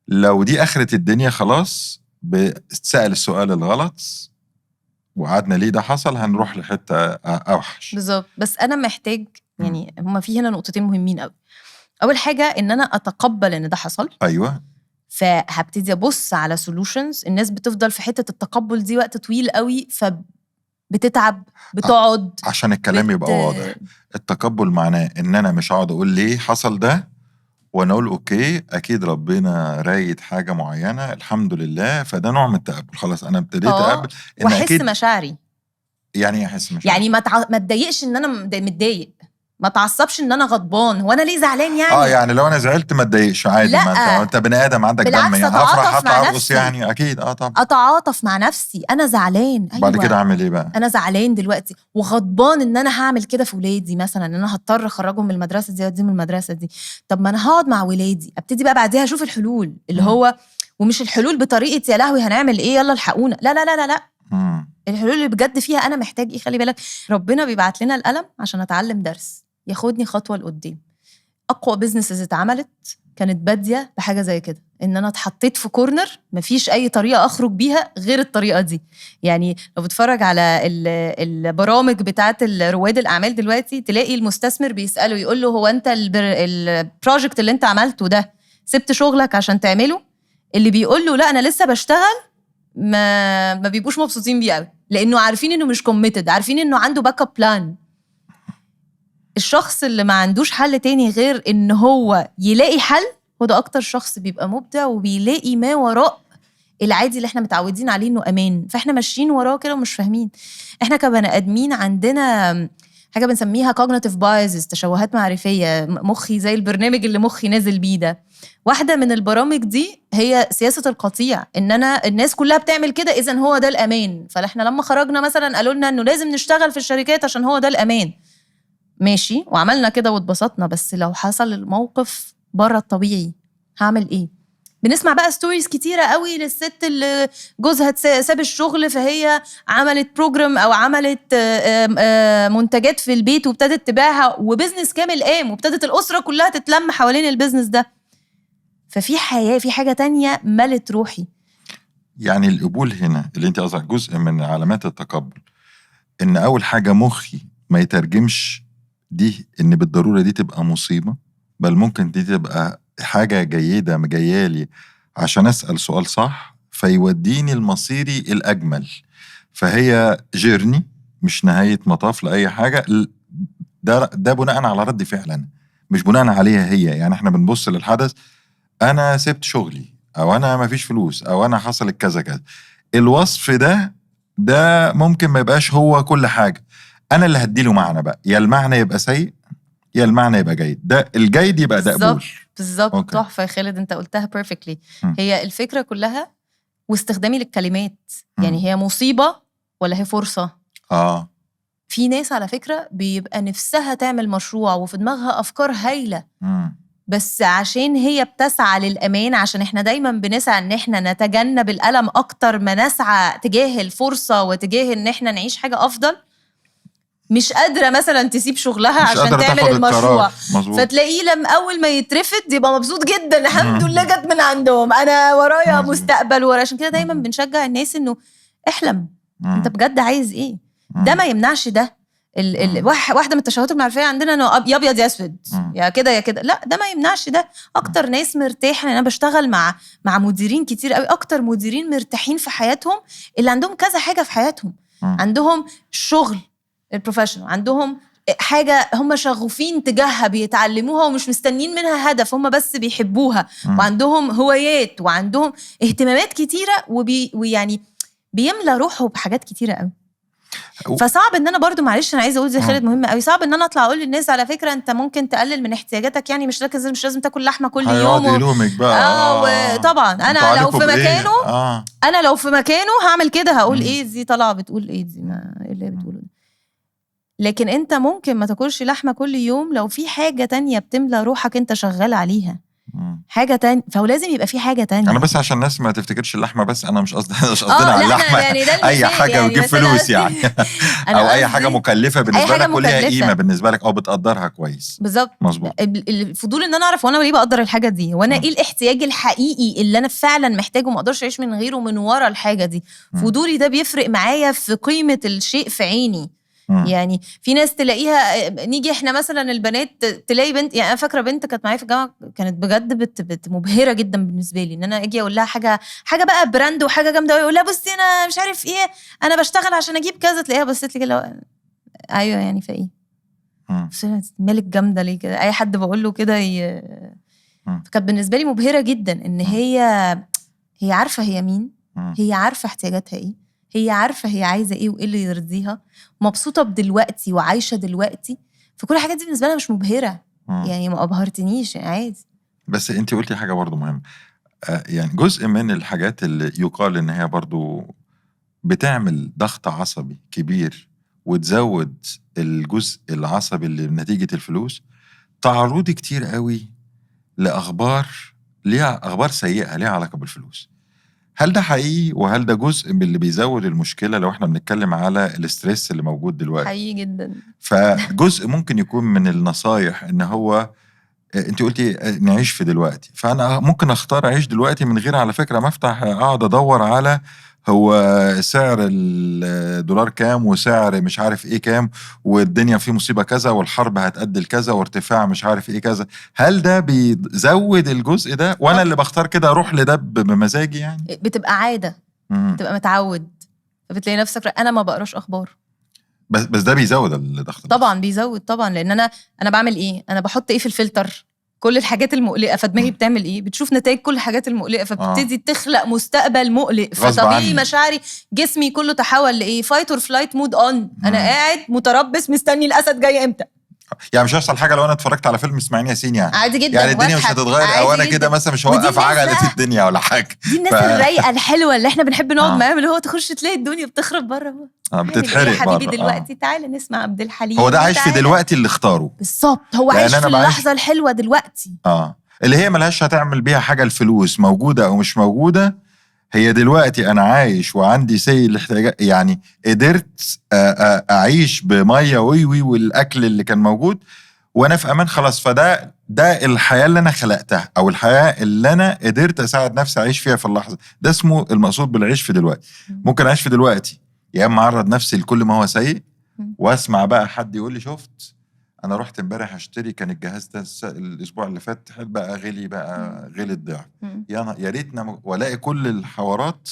لو دي اخرة الدنيا، خلاص بتسأل السؤال الغلط وقعدنا ليه ده حصل، هنروح لحتة اوحش. بالظبط. بس انا محتاج، يعني هما في هنا نقطتين مهمين قوي. اول حاجة ان انا اتقبل ان ده حصل. ايوه. فهبتدي ابص على سولوشنز. الناس بتفضل في حتة التقبل دي وقت طويل قوي، بتتعب، بتقعد. عشان الكلام يبقى واضح، التقبل معناه ان انا مش هقعد اقول ليه حصل ده، وانا اقول اوكي اكيد ربنا رايد حاجه معينه الحمد لله، فده نوع من التقبل. خلاص انا ابتديت اقبل ان واحس اكيد مشاعري. يعني احس مشاعري، يعني ما اتضايقش ان انا متضايق، ما اتعصبش ان انا غضبان. هو انا ليه زعلان يعني؟ يعني لو انا زعلت ما اتضايقش عادي. لا، ما انت بني ادم عندك دم، يعني هفرح هتعرقص يعني اكيد. طبعا اتعاطف مع نفسي. انا زعلان، ايوه. بعد كده اعمل ايه بقى؟ انا زعلان دلوقتي وغضبان ان انا هعمل كده في ولادي، مثلا ان انا هضطر اخرجهم من المدرسه دي واديهم من المدرسه دي. طب ما انا هقعد مع ولادي، ابتدي بقى بعديها اشوف الحلول اللي هو، ومش الحلول بطريقه يا لهوي هنعمل ايه يلا الحقونا، لا لا لا لا لا. الحلول اللي بجد فيها انا محتاج ايه. خلي بالك ربنا بيبعت لنا القلم عشان اتعلم درس ياخدني خطوه لقدام. اقوى بيزنسز اتعملت كانت باديه بحاجه زي كده، ان انا اتحطيت في كورنر مفيش اي طريقه اخرج بيها غير الطريقه دي. يعني لو بتفرج على البرامج بتاعت رواد الاعمال دلوقتي، تلاقي المستثمر بيساله يقول له هو انت البروجكت اللي انت عملته ده سبت شغلك عشان تعمله؟ اللي بيقول له لا انا لسه بشتغل، ما بيبقوش مبسوطين بيه قوي، لانه عارفين انه مش كوميتد، عارفين انه عنده باك اب بلان. الشخص اللي ما عندوش حل تاني غير ان هو يلاقي حل، هو ده اكتر شخص بيبقى مبدع وبيلاقي ما وراء العادي اللي احنا متعودين عليه انه امان. فاحنا ماشيين وراه كده ومش فاهمين. احنا كبني ادمين عندنا حاجه بنسميها cognitive biases، تشوهات معرفيه. مخي زي البرنامج اللي مخي نازل بيه ده. واحده من البرامج دي هي سياسه القطيع، ان انا الناس كلها بتعمل كده اذا هو ده الامان. فاحنا لما خرجنا مثلا قالوا لنا انه لازم نشتغل في الشركات عشان هو ده الامان. ماشي، وعملنا كده واتبسطنا. بس لو حصل الموقف بره الطبيعي هعمل ايه؟ بنسمع بقى ستوريز كتيرة قوي للست اللي جوزها ساب الشغل، فهي عملت بروجرام او عملت منتجات في البيت وابتدت تبيعها، وبزنس كامل قام، وابتدت الأسرة كلها تتلم حوالين البزنس ده. ففي حياة، في حاجة تانية ملت روحي. يعني القبول هنا اللي انت قصدك جزء من علامات التقبل، ان اول حاجة مخي ما يترجمش دي ان بالضرورة دي تبقى مصيبة، بل ممكن دي تبقى حاجة جيدة مجيالي عشان اسأل سؤال صح فيوديني المصيري الاجمل. فهي جيرني مش نهاية مطاف لأي حاجة. ده بناء على رد فعلا، مش بناء عليها هي. يعني احنا بنبص للحدث، انا سبت شغلي، او انا ما فيش فلوس، او انا حصل كذا كذا. الوصف ده ممكن ما يبقاش هو كل حاجة. انا اللي هديله معنى بقى، يا المعنى يبقى سيء يا المعنى يبقى جيد. ده الجيد يبقى ده قبول. بالظبط. تحفة يا خالد، انت قلتها بيرفكتلي. هي الفكرة كلها واستخدامي للكلمات. يعني هي مصيبة ولا هي فرصة؟ في ناس على فكرة بيبقى نفسها تعمل مشروع وفي دماغها أفكار هايلة، بس عشان هي بتسعى للأمان، عشان احنا دايما بنسعى ان احنا نتجنب الألم أكتر ما نسعى تجاه الفرصة وتجاه ان احنا نعيش حاجة أفضل، مش قادرة مثلا تسيب شغلها عشان تعمل المشروع. فتلاقيه لما أول ما يترفض يبقى مبسوط جدا، الحمد لله جت من عندهم، أنا ورايا مستقبل ورا. عشان كده دايما بنشجع الناس إنه احلم، انت بجد عايز ايه. ده ما يمنعش ده. واحدة من التشهدات المعرفية عندنا انه يا ابيض يا اسود، يا كده يا كده. لا، ده ما يمنعش ده. اكتر ناس مرتاحة، انا بشتغل مع مديرين كتير قوي، اكتر مديرين مرتاحين في حياتهم اللي عندهم كذا حاجة في حياتهم. عندهم شغل البروفيشنال، عندهم حاجة هم شغوفين تجاهها بيتعلموها ومش مستنين منها هدف، هم بس بيحبوها. وعندهم هوايات وعندهم اهتمامات كتيرة، ويعني بيملى روحه بحاجات كتيرة قوي. فصعب ان انا برضو، معلش انا عايزه اقول زي خالد مهم قوي، صعب ان انا اطلع اقول للناس على فكره انت ممكن تقلل من احتياجاتك، يعني مش لازم تاكل لحمه كل يوم يلومك بقى. طبعا انا لو في مكانه انا لو في مكانه هعمل كده، هقول ايه دي طالعه بتقول ايه دي، ما ايه اللي بتقوله. لكن انت ممكن ما تاكلش لحمه كل يوم لو في حاجه تانية بتملى روحك انت شغال عليها، حاجه تانية. فهو لازم يبقى في حاجه تانية. انا بس عشان الناس ما تفتكرش اللحمه بس، انا مش قصدنا على اللحمه يعني اي حاجه يعني بتجيب فلوس يعني او اي حاجه مكلفه بالنسبه لك وليها قيمه بالنسبه لك او بتقدرها كويس. بالظبط، مظبوط. الفضول ان انا اعرف وانا ليه بقدر الحاجه دي، وانا ايه الاحتياج الحقيقي اللي انا فعلا محتاجه وما اقدرش اعيش من غيره من ورا الحاجه دي. فضولي ده بيفرق معايا في قيمه الشيء في عيني. يعني في ناس تلاقيها، نيجي احنا مثلا البنات تلاقي بنت، يعني انا فاكره بنت كانت معايا في الجامعه كانت بجد بت مبهره جدا بالنسبه لي، ان انا اجي اقول لها حاجه بقى براند وحاجه جامده قوي، اقول لها بصي انا مش عارف ايه، انا بشتغل عشان اجيب كذا، تلاقيها بصت لي كده ايوه يعني في ايه مالك جامده ليه كده. اي حد بقول له كده كانت بالنسبه لي مبهره جدا ان هي عارفه هي مين، هي عارفه احتياجاتها ايه، هي عارفة هي عايزة ايه وايه اللي يرضيها، مبسوطة بدلوقتي وعايشة دلوقتي. فكل الحاجات دي بالنسبة لها مش مبهرة، يعني ما أبهرتنيش، يعني عادي. بس انتي قلتي حاجة برضو مهمة، يعني جزء من الحاجات اللي يقال ان هي برضو بتعمل ضغط عصبي كبير وتزود الجزء العصبي اللي نتيجة الفلوس، تعرضي كتير قوي لأخبار ليها أخبار سيئة ليها علاقة بالفلوس. هل ده حقيقي؟ وهل ده جزء من اللي بيزود المشكلة لو احنا بنتكلم على الاسترس اللي موجود دلوقتي؟ حقيقي جدا. فجزء ممكن يكون من النصايح ان هو انت قلتي نعيش في دلوقتي، فانا ممكن اختار اعيش دلوقتي من غير على فكرة ما افتح اقعد ادور على هو سعر الدولار كام وسعر مش عارف ايه كام والدنيا فيه مصيبة كذا والحرب هتأدي لكذا وارتفاع مش عارف ايه كذا. هل ده بيزود الجزء ده وانا اللي بختار كده اروح لده بمزاجي؟ يعني بتبقى عادة، بتبقى متعود، فبتلاقي نفسك انا ما بقراش اخبار. بس ده بيزود الضغط طبعا بيزود طبعا، لان انا بعمل ايه، انا بحط ايه في الفلتر، كل الحاجات المقلقه، فدماغي بتعمل ايه، بتشوف نتائج كل الحاجات المقلقه، فبتبتدي تخلق مستقبل مقلق، فطبيعي مشاعري جسمي كله تحول لايه، فايت اور فلايت مود اون. انا قاعد متربص مستني الاسد جاي امتى. يعني مش هيحصل حاجه لو انا اتفرجت على فيلم اسماعيل ياسين، يعني عادي جدا، يعني الدنيا مش هتتغير او انا كده مثلا مش هوقف عجله الدنيا ولا حاجه. دي الناس الرايقه الحلوه اللي احنا بنحب نقعد معاهم، اللي هو تخش تلاقي الدنيا بتخرب بره بتتحرق يا حبيبي دلوقتي تعالى نسمع عبد الحليم. هو ده عايش في دلوقتي اللي اختاره بالظبط، هو عايش في اللحظه الحلوه دلوقتي. اللي هي ملهاش هتعمل بيها حاجة، الفلوس موجودة أو مش موجودة. هي دلوقتي أنا عايش وعندي الاحتياجات، يعني قدرت أعيش بمية وي والأكل اللي كان موجود وأنا في أمان خلاص. ده الحياة اللي أنا خلقتها، أو الحياة اللي أنا قدرت أساعد نفسي أعيش فيها في اللحظة. ده اسمه المقصود بالعيش في دلوقتي. ممكن أعيش في دلوقتي يا إما أعرض نفسي لكل ما هو سيء واسمع بقى حد يقول لي شفت انا رحت امبارح اشتري كان الجهاز ده الاسبوع اللي فات بقى غلي، بقى غلي الضعف، يا ريتنا، والاقي كل الحوارات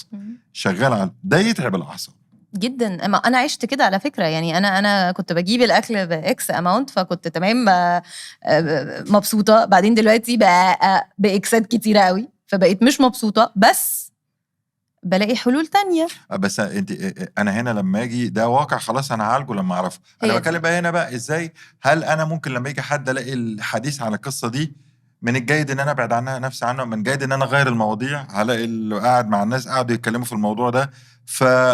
شغاله على ده، يتعب الاعصاب جدا. اما انا عشت كده على فكره، يعني انا كنت بجيب الاكل باكس اماونت، فكنت تمام مبسوطه. بعدين دلوقتي بقى باكسات كتيره قوي، فبقيت مش مبسوطه، بس بلاقي حلول تانية. بس انت، انا هنا لما اجي ده واقع خلاص انا هعالجه لما اعرفه. انا بتكلم بقى هنا بقى ازاي، هل انا ممكن لما يجي حد الاقي الحديث عن القصه دي، من الجيد ان انا ابعد عنها نفسي عنه، من الجيد ان انا اغير المواضيع. هلاقي اللي قاعد مع الناس قاعدوا يتكلموا في الموضوع ده،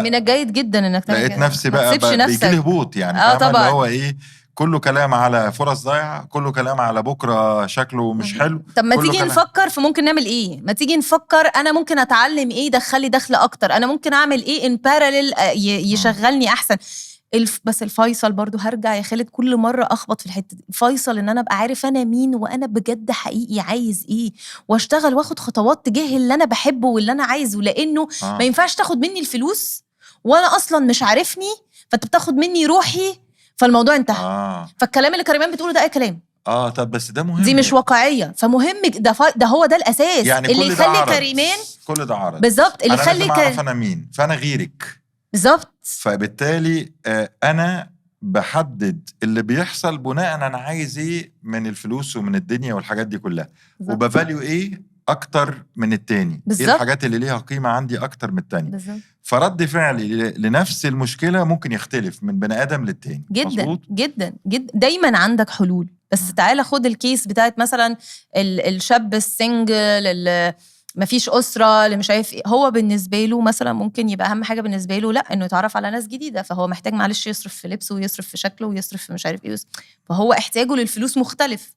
من الجيد جدا انك تعمل لقيت كده. نفسي بقى بيجي لي هبوط، يعني فاهمه اللي هو ايه، كله كلام على فرص ضايعه، كله كلام على بكره شكله مش حلو. طب ما تيجي نفكر في ممكن نعمل ايه؟ ما تيجي نفكر انا ممكن اتعلم ايه يدخلي دخل اكتر، انا ممكن اعمل ايه ان باراليل يشغلني احسن. بس الفيصل برضو هرجع يا خالد كل مرة أخبط في الحتة دي. الفيصل إن أنا أبقى عارف أنا مين، وأنا بجد حقيقي عايز إيه، واشتغل واخد خطوات تجاه اللي أنا بحبه واللي أنا عايزه. لأنه ما ينفعش تاخد مني الفلوس وأنا أصلا مش عارفني، فأنت بتاخد مني روحي، فالموضوع انتهى. فالكلام اللي كريمان بتقوله ده أي كلام. طب بس ده مهم، دي مش واقعية. فمهم ده هو ده الأساس، يعني اللي يخلي كريمان كل ده عرض بالظبط، اللي يخلي أنا أعرف أنا مين، فأنا غيرك بالظبط. فبالتالي أنا بحدد اللي بيحصل بناء أنا عايز إيه من الفلوس ومن الدنيا والحاجات دي كلها، وبفاليو إيه أكتر من التاني، بالزبط. إيه الحاجات اللي ليها قيمة عندي أكتر من التاني بالزبط. فرد فعلي لنفس المشكلة ممكن يختلف من بني آدم للتاني. جدا مصبوط؟ جدا جدا. دايما عندك حلول، بس تعالى خد الكيس بتاعت مثلا الشاب السنجل اللي مفيش أسرة، اللي مش عارف إيه. هو بالنسبة له مثلا ممكن يبقى أهم حاجة بالنسبة له لا إنه يتعرف على ناس جديدة، فهو محتاج معلش يصرف في لبسه ويصرف في شكله ويصرف في مش عارف إيه، فهو احتاجه للفلوس مختلف.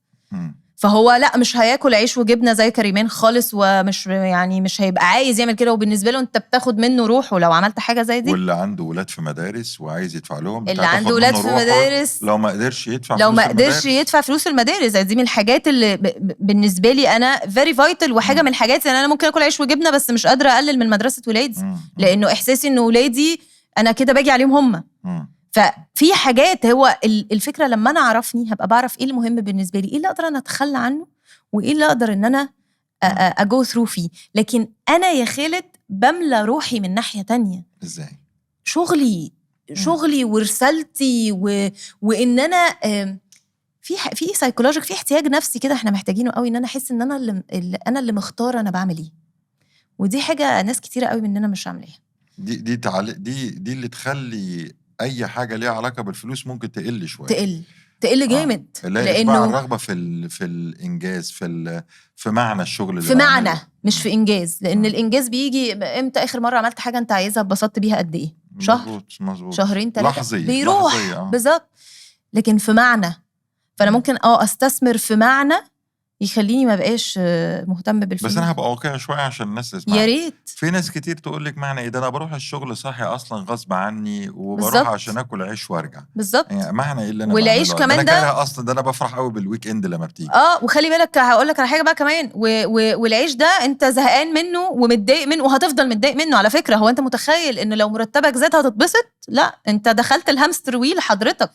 فهو لا مش هياكل عيش وجبنه زي كريمان خالص، ومش يعني مش هيبقى عايز يعمل كده، وبالنسبه له انت بتاخد منه روحه لو عملت حاجه زي دي. واللي عنده ولاد في مدارس وعايز يدفع لهم، اللي عنده ولاد في مدارس لو ما قدرش يدفع لو فلوس ما قدرش يدفع فلوس المدارس، دي من الحاجات اللي بالنسبه لي انا فيري فايتال، وحاجه من الحاجات اللي انا ممكن اكل عيش وجبنه بس مش قادره اقلل من مدرسه ولادي، لانه احساسي ان ولادي انا كده باجي عليهم هم. ففي حاجات، هو الفكره لما انا اعرفني هبقى بعرف ايه المهم بالنسبه لي، ايه اللي اقدر انا اتخلى عنه، وايه اللي اقدر ان انا اجو ثرو فيه. لكن انا يا خالد بملى روحي من ناحيه تانية. ازاي؟ شغلي ورسالتي وان انا في سايكولوجيك، في احتياج نفسي كده احنا محتاجينه قوي، ان انا احس ان انا اللي مختاره انا بعمل ايه. ودي حاجه ناس كتيره قوي مننا مش عاملاها. دي اللي تخلي اي حاجه ليها علاقه بالفلوس ممكن تقل شويه، تقل جامد. لانه الرغبه في الانجاز، في معنى الشغل اللي في معنى مش في انجاز، لان الانجاز بيجي امتى؟ اخر مره عملت حاجه انت عايزها اتبسطت بيها قد ايه؟ شهر، مظبوط. شهرين، 3 لحظية بيروح بالظبط. لكن في معنى، فانا ممكن استثمر في معنى يخليني ما بقاش مهتم بالفلوس. بس انا هبقى واقعي شويه عشان الناس تسمع. يا ريت. في ناس كتير تقول لك معنى ايه ده، انا بروح الشغل صاحي اصلا غصب عني، وبروح بالزبط. عشان اكل عيش وارجع. بالظبط. يعني معنى ايه اللي انا والعيش بعمله؟ كمان ده انا اصلا ده انا بفرح قوي بالويك اند لما بتيجي. وخلي بالك هقول لك على حاجه بقى كمان، والعيش ده انت زهقان منه ومتضايق منه وهتفضل متضايق منه على فكره. هو انت متخيل ان لو مرتبك زاد هتتبسط؟ لا، انت دخلت الهامستر ويل حضرتك.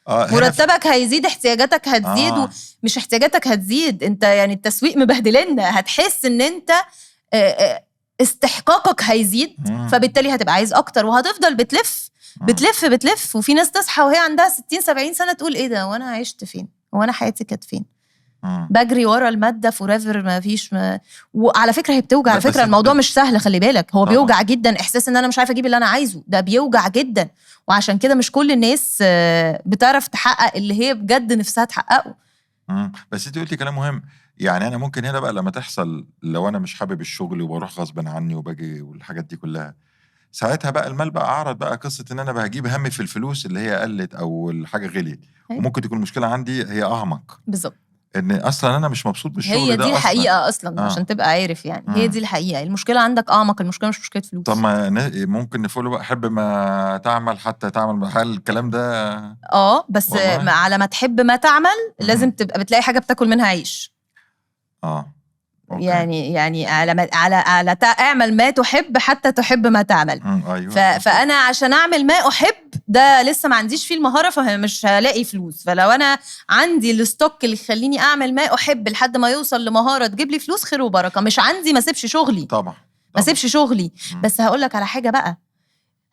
مرتبك هيزيد، احتياجاتك هتزيد مش احتياجاتك هتزيد، انت يعني التسويق مبهدلنا. هتحس ان انت استحقاقك هيزيد، فبالتالي هتبقى عايز اكتر، وهتفضل بتلف. وفي ناس تصحى وهي عندها 60-70 سنة تقول ايه ده، وانا عشت فين، وانا حياتي كانت فين؟ بجري ورا المادة فوريفر، ما فيش وعلى فكرة هي بتوجع. على فكرة الموضوع مش سهل، خلي بالك، هو بيوجع جدا. احساس ان انا مش عارفة اجيب اللي انا عايزه ده بيوجع جدا، وعشان كده مش كل الناس بتعرف تحقق اللي هي بجد نفسها تحققه. بس انت قلتي كلام مهم. يعني انا ممكن هنا بقى لما تحصل، لو انا مش حابب الشغل وبروح غصب عني وباجي والحاجات دي كلها، ساعتها بقى المال بقى اعرض بقى قصه ان انا بجيب همي في الفلوس اللي هي قلت او الحاجه غليت، وممكن تكون المشكله عندي هي اعمق. بالظبط. ان اصلا انا مش مبسوط بالشغل هي ده دي اصلا. الحقيقه اصلا عشان تبقى عارف يعني. هي دي الحقيقه. المشكله عندك اعمق، المشكله مش مشكله فلوس. طب ما ممكن نفولو بقى حب ما تعمل حتى تعمل. هل الكلام ده بس والله. على ما تحب ما تعمل لازم تبقى بتلاقي حاجه بتاكل منها عيش. أوكي. يعني على اعمل ما تحب حتى تحب ما تعمل. أيوة. فانا عشان اعمل ما احب ده لسه ما عنديش فيه المهاره، فمش هلاقي فلوس. فلو انا عندي الستوك اللي يخليني اعمل ما احب لحد ما يوصل لمهاره تجيب لي فلوس، خير وبركه. مش عندي ما سيبش شغلي طبعا. ما سيبش شغلي. بس هقول لك على حاجه بقى،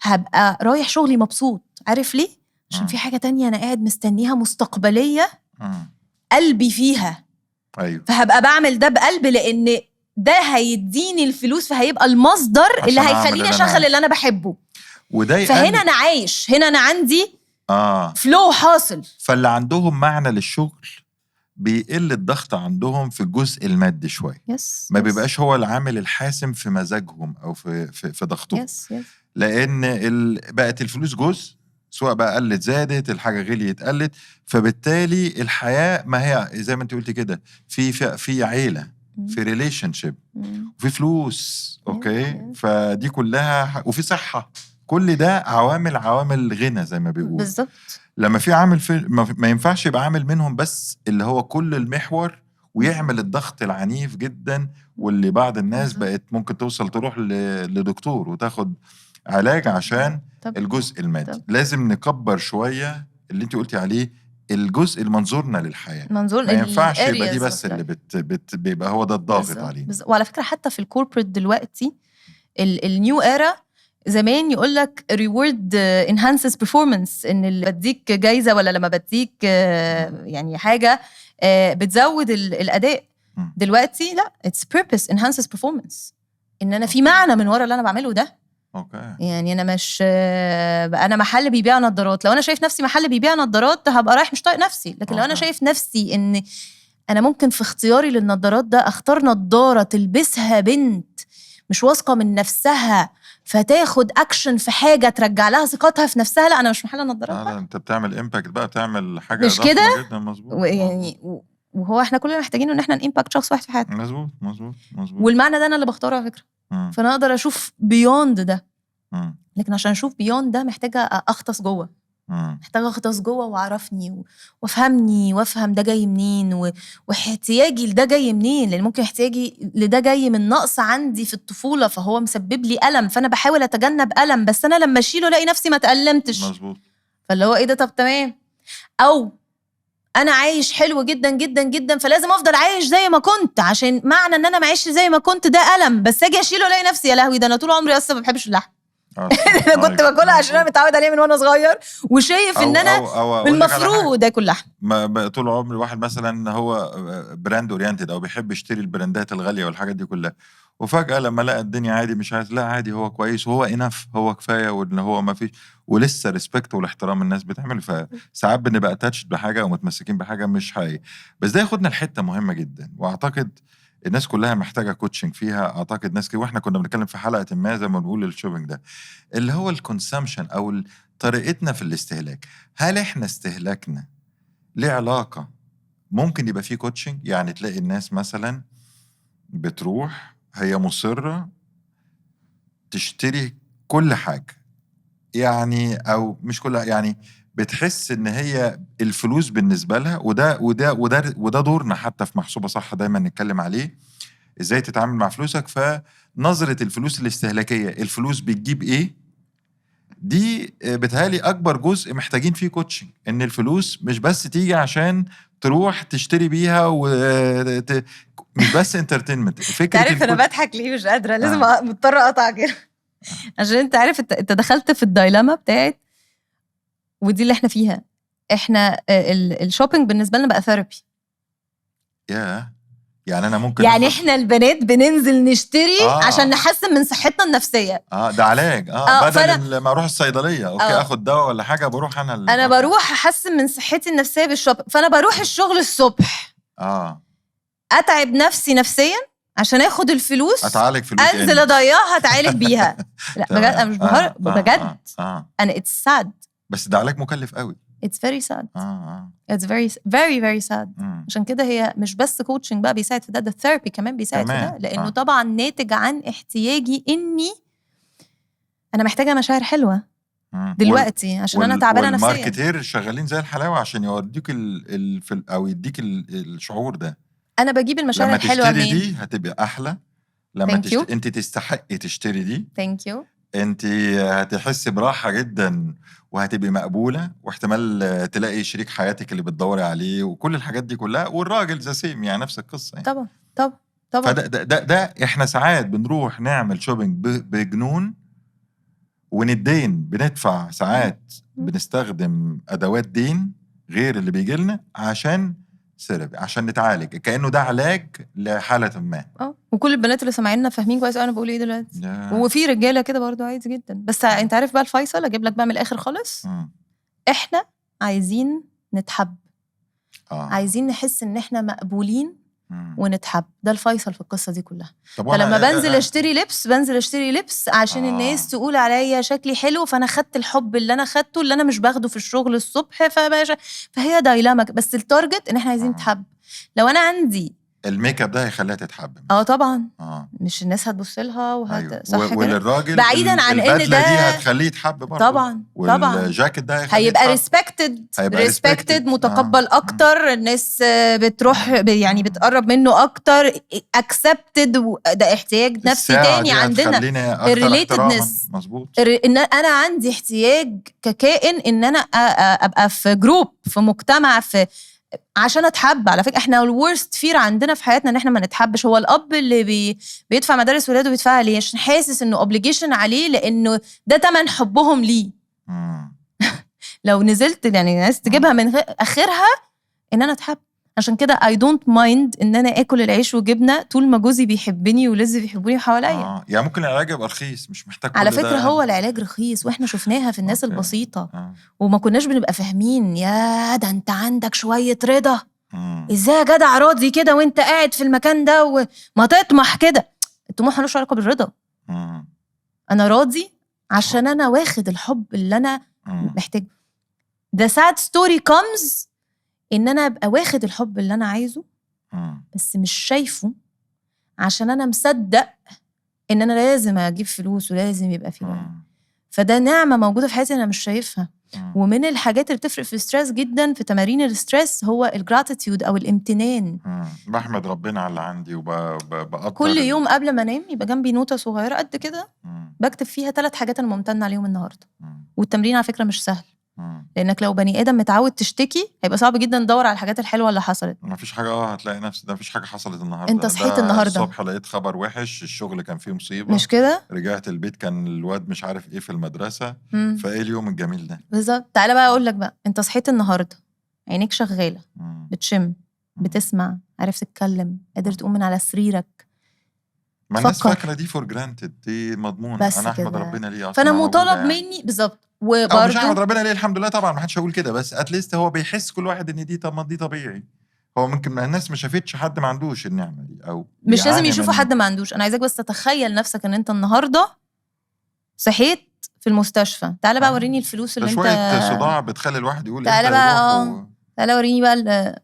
هبقى رايح شغلي مبسوط. عارف ليه؟ عشان في حاجه تانية انا قاعد مستنيها مستقبليه قلبي فيها. أيوة. فهبقى بعمل ده بقلب، لان ده هيديني الفلوس، فهيبقى المصدر اللي هيخليني اشغل اللي انا بحبه. وده فهنا انا عايش، هنا انا عندي فلو حاصل. فاللي عندهم معنى للشغل بيقل الضغط عندهم في الجزء المادي شويه. ما بيبقاش هو العامل الحاسم في مزاجهم او في ضغطهم. لان بقت الفلوس جزء، سواء بقى قلت زادت، الحاجه غليت قلت. فبالتالي الحياه ما هي زي ما انت قلتي كده، في عيله، في ريليشن شيب، وفي فلوس. اوكي. فدي كلها وفي صحه. كل ده عوامل غنى زي ما بيقولوا. بالظبط. لما في عامل ما ينفعش يبقى عامل منهم بس اللي هو كل المحور ويعمل الضغط العنيف جدا، واللي بعض الناس بقت ممكن توصل تروح لدكتور وتاخد علاج عشان الجزء المادي. لازم نكبر شوية اللي انت قلتي عليه، الجزء المنظورنا للحياة. ما ينفعش يبقى دي بس اللي بيبقى هو ده الضاغط علينا. وعلى فكرة حتى في الكوربريت دلوقتي النيو ايرا، زمان يقول لك reward enhances performance، ان اللي بديك جايزة ولا لما بديك يعني حاجة بتزود الأداء. دلوقتي لا، it's purpose enhances performance، ان انا في معنى من ورا اللي انا بعمله ده. يعني انا مش انا محل بيبيع نظارات، لو انا شايف نفسي محل بيبيع نظارات هبقى رايح مش طايق نفسي. لكن لو انا شايف نفسي ان انا ممكن في اختياري للنظارات ده اختار نظارة تلبسها بنت مش واثقة من نفسها فتاخد اكشن في حاجة ترجع لها ثقتها في نفسها، لا انا مش محل نظارات. لا انت بتعمل امباكت بقى، بتعمل حاجة مش كده جدا. مظبوط. يعني وهو احنا كلنا محتاجين ان احنا نامباكت شخص واحد في حياتنا. مظبوط. والمعنى ده انا اللي بختاره على فكرة. فانا اقدر اشوف بيوند ده. لكن عشان اشوف بيوند ده محتاجة اغطس جوه. محتاجة اغطس جوه واعرفني وافهمني وافهم ده جاي منين واحتياجي لده جاي منين. لان ممكن احتياجي لده جاي من نقص عندي في الطفولة، فهو مسبب لي ألم، فانا بحاول اتجنب ألم، بس انا لما اشيله الاقي نفسي ما تألمتش. مظبوط. فاللي هو ايه ده؟ طب تمام. او انا عايش حلو جدا جدا جدا، فلازم افضل عايش زي ما كنت، عشان معنى ان انا معيش زي ما كنت ده ألم، بس اجي اشيله الاقي نفسي يا لهوي ده انا طول عمري اصلا ما بحبش اللحم. انا كنت باكلها عشان انا متعود عليها من وانا صغير، وشايف ان انا المفروض اكل لحم. طول عمري واحد مثلا هو براند اورينتد او بيحب يشتري البراندات الغاليه والحاجات دي كلها، وفجاه لما لقى الدنيا عادي مش عايز، لا عادي هو كويس وهو انف، هو كفايه، وان هو ما فيش، ولسه ريسبكت والاحترام الناس بتعمل. فساعات بنبقى اتاتشد بحاجه او متمسكين بحاجه مش حقيقيه. بس ده ياخدنا لحته مهمه جدا، واعتقد الناس كلها محتاجه كوتشنج فيها. اعتقد ناس واحنا كنا بنتكلم في حلقه ما زي ما بنقول الشوبينج ده، اللي هو الكونسامشن او طريقتنا في الاستهلاك. هل احنا استهلاكنا ليه علاقه؟ ممكن يبقى فيه كوتشنج. يعني تلاقي الناس مثلا بتروح هي مصره تشتري كل حاجه، يعني او مش كل، يعني بتحس ان هي الفلوس بالنسبه لها، وده دورنا حتى في محسوبه صح دايما نتكلم عليه، ازاي تتعامل مع فلوسك. فنظره الفلوس الاستهلاكيه، الفلوس بتجيب ايه، دي بتهالي اكبر جزء محتاجين فيه كوتشنج. ان الفلوس مش بس تيجي عشان تروح تشتري بيها مش بس انترتينمنت. فكره عارف انا بضحك ليه؟ مش قادره، لازم مضطره اقطع كده عشان انت عارف انت دخلت في الدايلاما بتاعت، ودي اللي احنا فيها. احنا الشوبينج بالنسبه لنا بقى ثيرابي. يعني انا ممكن يعني احنا البنات بننزل نشتري عشان نحسن من صحتنا النفسيه. ده علاج. بدل ما اروح الصيدليه اوكي اخد دواء ولا حاجه، بروح انا بروح احسن من صحتي النفسيه بالشوبينج. فانا بروح الشغل الصبح اتعب نفسي نفسيا عشان اخد الفلوس، اتعالج في انزل اضيعها اتعالج بيها. لا بجد انا مش بهرج، بجد انا it's sad. بس ده علاج مكلف قوي. It's very sad. It's very very very sad. عشان كده هي مش بس كوتشنج بقى بيساعد في ده الثيرابي كمان بيساعد في ده، لانه طبعا ناتج عن احتياجي اني انا محتاجه مشاعر حلوه دلوقتي عشان انا تعبانه نفسيا. والماركتير شغالين زي الحلاوه عشان يوديك او يديك الشعور ده. انا بجيب المشاعر الحلوه منين؟ لما تشتري دي هتبقى احلى، لما انت تستحقي تشتري دي. ثانك يو. انت هتحسي براحه جدا وهتبقي مقبوله، واحتمال تلاقي شريك حياتك اللي بتدوري عليه وكل الحاجات دي كلها، والراجل ذا سيم يعني نفس القصه يعني. طبعا فده ده احنا ساعات بنروح نعمل شوبينج بجنون وندين، بندفع ساعات بنستخدم ادوات دين غير اللي بيجي لنا عشان ثيرابي، عشان نتعالج، كانه ده علاج لحاله ما. وكل البنات اللي سامعيننا فاهمين كويس انا بقول ايه دلوقتي. وفي رجاله كده برضو عادي جدا. بس انت عارف بقى الفيصل، اجيب لك بقى من الاخر خالص. احنا عايزين نتحب. عايزين نحس ان احنا مقبولين ونتحب. ده الفيصل في القصه دي كلها. فلما بنزل اشتري لبس عشان الناس تقول عليا شكلي حلو، فانا خدت الحب اللي انا خدته اللي انا مش باخده في الشغل الصبح، فهي دايلاما. بس التارجت ان احنا عايزين نتحب. لو انا عندي الميك اب ده هيخليها تتحب. طبعا. مش الناس هتبص لها أيوة. صح كده. وللراجل بعيدا عن ان ده دي هتخليه يتحب برضه. طبعا. والجاكيت ده هيبقى ريسبكتد متقبل اكتر. الناس بتروح يعني بتقرب منه اكتر. اكسبتد. ده احتياج نفسي تاني عندنا. الريليتدنس. مظبوط. ان انا عندي احتياج ككائن ان انا ابقى في جروب، في مجتمع، في عشان اتحب. على فكره احنا الورست فير عندنا في حياتنا ان احنا ما نتحبش. هو الاب اللي بيدفع مدارس ولاده بيدفعها ليه؟ عشان حاسس انه اوبليجيشن عليه، لانه ده تمن حبهم ليه. لو نزلت يعني الناس تجيبها من اخرها ان انا اتحب. عشان كده I don't mind ان انا اكل العيش وجبنه طول ما جوزي بيحبني ولازم بيحبوني حواليا. يعني ممكن العلاج يبقى رخيص، مش محتاج على فكره هو العلاج رخيص، واحنا شفناها في الناس البسيطه. وما كناش بنبقى فاهمين. يا ده انت عندك شويه رضا. ازاي يا جدع راضي كده وانت قاعد في المكان ده وما تطمح كده؟ الطموح ملوش علاقه بالرضا. انا راضي عشان انا واخد الحب اللي انا محتاج. The sad story comes ان انا ابقى واخد الحب اللي انا عايزه بس مش شايفه، عشان انا مصدق ان انا لازم اجيب فلوس ولازم يبقى في وعي. فده نعمه موجوده في حياتي انا مش شايفها. ومن الحاجات اللي بتفرق في الستريس جدا، في تمارين الستريس، هو الجراتيتيود او الامتنان. بحمد ربنا على اللي عندي وبقدر. كل يوم قبل ما انام يبقى جنبي نوتة صغيره قد كده بكتب فيها 3 حاجات انا ممتنه عليهم النهارده. والتمرين على فكره مش سهل، لانك لو بني ادم متعود تشتكي هيبقى صعب جدا تدور على الحاجات الحلوه اللي حصلت. مفيش حاجه هتلاقي نفسك ده مفيش حاجه حصلت النهارده. انت صحيت النهارده الصبح لقيت خبر وحش، الشغل كان فيه مصيبه، مش كده؟ رجعت البيت كان الواد مش عارف ايه في المدرسه. فايه اليوم الجميل ده بالظبط. تعالى بقى اقول لك بقى، انت صحيت النهارده عينيك شغاله، بتشم، بتسمع، عارف تتكلم، قادر تقوم من على سريرك. ما الناس فاكره دي فور جرانتد، دي مضمونه. انا احمد ربنا ليه، فانا مطالب مني بالظبط. وبرضه مش احمد ربنا ليه، الحمد لله طبعا، ما حدش هيقول كده، بس اتليست هو بيحس كل واحد ان دي دي طبيعي. هو ممكن الناس ما شافتش حد ما عندوش النعمه دي، او مش لازم يشوفوا حد ما عندوش. انا عايزاك بس تتخيل نفسك ان انت النهارده صحيت في المستشفى. تعالى بقى وريني الفلوس اللي انت شويه صداع بتخلي الواحد يقول تعالى بقى تعالى وريني بقى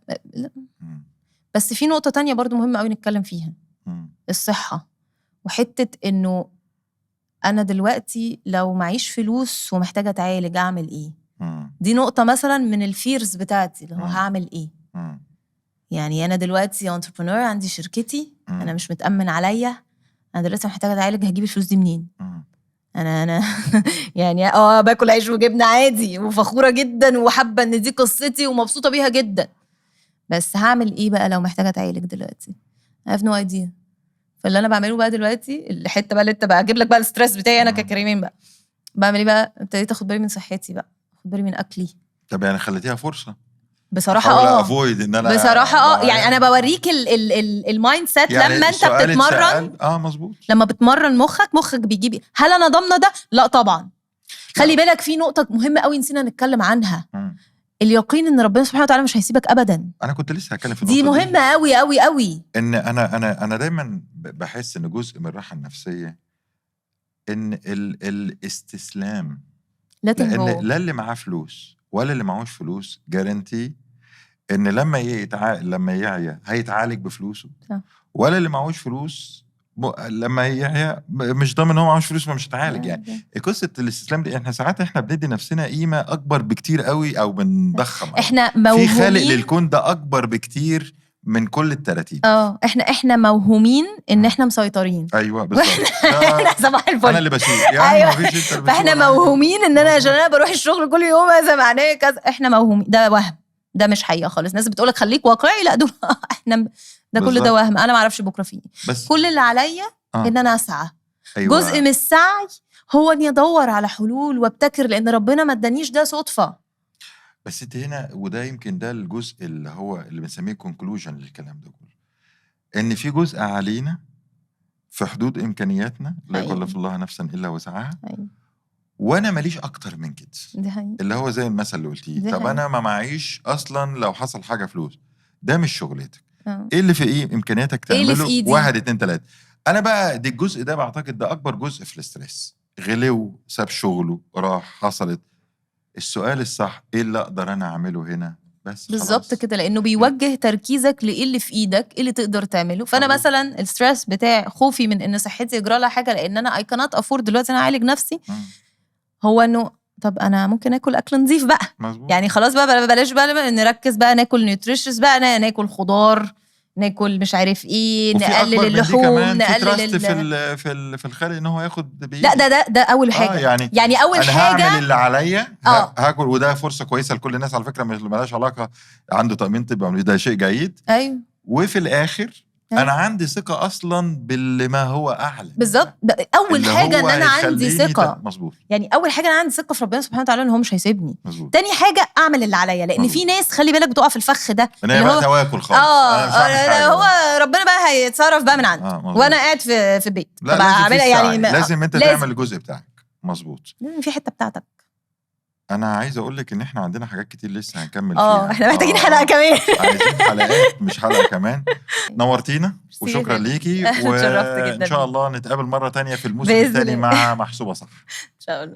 بس في نقطه تانية برضو مهمه قوي نتكلم فيها. الصحه، وحته انه انا دلوقتي لو معيش فلوس ومحتاجه اتعالج اعمل ايه. دي نقطه مثلا من الفيرز بتاعتي، اللي هو هعمل ايه. يعني انا دلوقتي انتربرنور، عندي شركتي، انا مش متامن عليا، انا دلوقتي محتاجه اتعالج، هجيب الفلوس دي منين؟ انا يعني باكل عيش وجبنه عادي وفخوره جدا وحابه ان دي قصتي ومبسوطه بيها جدا، بس هعمل ايه بقى لو محتاجه اتعالج دلوقتي؟ I have no idea. فاللي انا بعمله بقى دلوقتي، الحته بقى اللي انت بقى اجيب لك بقى الستريس بتاعي انا ككريمين بقى، بعمل ايه بقى؟ ابتديت اخد بالي من صحتي بقى، اخد بالي من اكلي. طب يعني خليتيها فرصه بصراحه. افويد ان انا بصراحه يعني انا بوريك المايند سيت يعني لما انت بتتمرن. مظبوط. لما بتمرن مخك بيجيب. هل انا ضامنه ده؟ لا طبعا. خلي بالك في نقطه مهمه قوي نسينا نتكلم عنها. اليقين ان ربنا سبحانه وتعالى مش هيسيبك ابدا. انا كنت لسه هتكلم في النقطه دي مهمه قوي قوي قوي. ان انا دايما بحس ان جزء من الراحه النفسيه ان الاستسلام. لان لا اللي معاه فلوس ولا اللي معهوش فلوس جارنتي ان لما يعيا هيتعالج بفلوسه، صح. ولا اللي معهوش فلوس لما يعيا مش ضامن ان هو معهوش فلوس فمش هيتعالج. يعني قصه الاستسلام دي احنا ساعات بندي نفسنا قيمه اكبر بكتير قوي او بنضخم أوي. احنا في خالق موهومين للكون ده اكبر بكتير من كل التراتيب. احنا موهومين ان احنا مسيطرين. ايوه بالظبط. احنا صباح الفل انا اللي بسوق يعني أيوة. مفيش انت اللي فاحنا بتسوق، أنا موهومين ان انا عشان انا بروح الشغل كل يوم هذا معناه كذا. احنا موهومين، ده وهم، ده مش حقيقه خالص. ناس بتقولك خليك واقعي، لا دول احنا ده كل ده بالظبط. وهم. انا ما اعرفش بكره فيه. بس كل اللي عليا ان انا اسعى. أيوة. جزء من السعي هو اني ادور على حلول وابتكر، لان ربنا ما ادانيش ده صدفه. بس انت هنا، وده يمكن ده الجزء اللي هو اللي بنسميه كونكلوجن للكلام ده كله، ان في جزء علينا في حدود امكانياتنا، لا أيوة. يكلف الله نفسا الا وسعها. أيوة. وانا ماليش اكتر من كده. دي حقيقة. اللي هو زي المثل اللي قلتيه، دي طب حقيقة. انا ما معيش اصلا لو حصل حاجه فلوس، ده مش شغلتك. اه. ايه اللي في ايه امكانياتك إيه اللي تعمله؟ في إيدي؟ 1 2 3. انا بقى دي الجزء ده بعتقد ده اكبر جزء في الاسترس. غلو، ساب شغله، راح، حصلت. السؤال الصح ايه اللي اقدر انا اعمله هنا؟ بس بالظبط خلاص. كده، لانه بيوجه تركيزك لايه اللي في ايدك، ايه اللي تقدر تعمله. فانا مظبوط. مثلا الستريس بتاعي، خوفي من ان صحتي يجرى لها حاجه، لان انا اي كانت افورد دلوقتي انا اعالج نفسي، هو انه طب انا ممكن اكل نظيف بقى. مظبوط. يعني خلاص بقى بلاش بقى نركز بقى ناكل نيوتريشس بقى، ناكل خضار، ناكل مش عارف ايه، وفي نقلل أكبر من دي اللحوم، كمان في نقلل تراست في الخالق ان هو ياخد بايدي. لا ده اول حاجه. يعني اول أنا حاجه هعمل اللي عليا، هاكل. وده فرصه كويسه لكل الناس على فكره، مش مالهاش علاقه عنده تامين طبي، ده شيء جيد. ايوه. وفي الاخر انا عندي ثقه اصلا باللي ما هو اعلى. بالظبط. اول حاجه ان انا عندي ثقه. مظبوط. يعني اول حاجه انا عندي ثقه في ربنا سبحانه وتعالى ان هو مش هيسيبني. مظبوط. تاني حاجه اعمل اللي عليا، لان مظبوط. في ناس خلي بالك بتقع في الفخ ده، انا بقى تواكل خالص. انا مش هعمل حاجه هو بقى. ربنا بقى هيتصرف بقى من عنده. وانا قاعد في البيت. لا لازم يعني لازم انت تعمل الجزء بتاعك. مظبوط. لازم في حته بتاعتك. انا عايز اقول لك ان احنا عندنا حاجات كتير لسه هنكمل فيها. احنا محتاجين حلقه كمان. عايزين حلقات مش حلقه كمان. نورتينا وشكرا ليكي، وان شاء الله نتقابل مره تانية في الموسم الثاني مع محسوبه صح. ان شاء الله.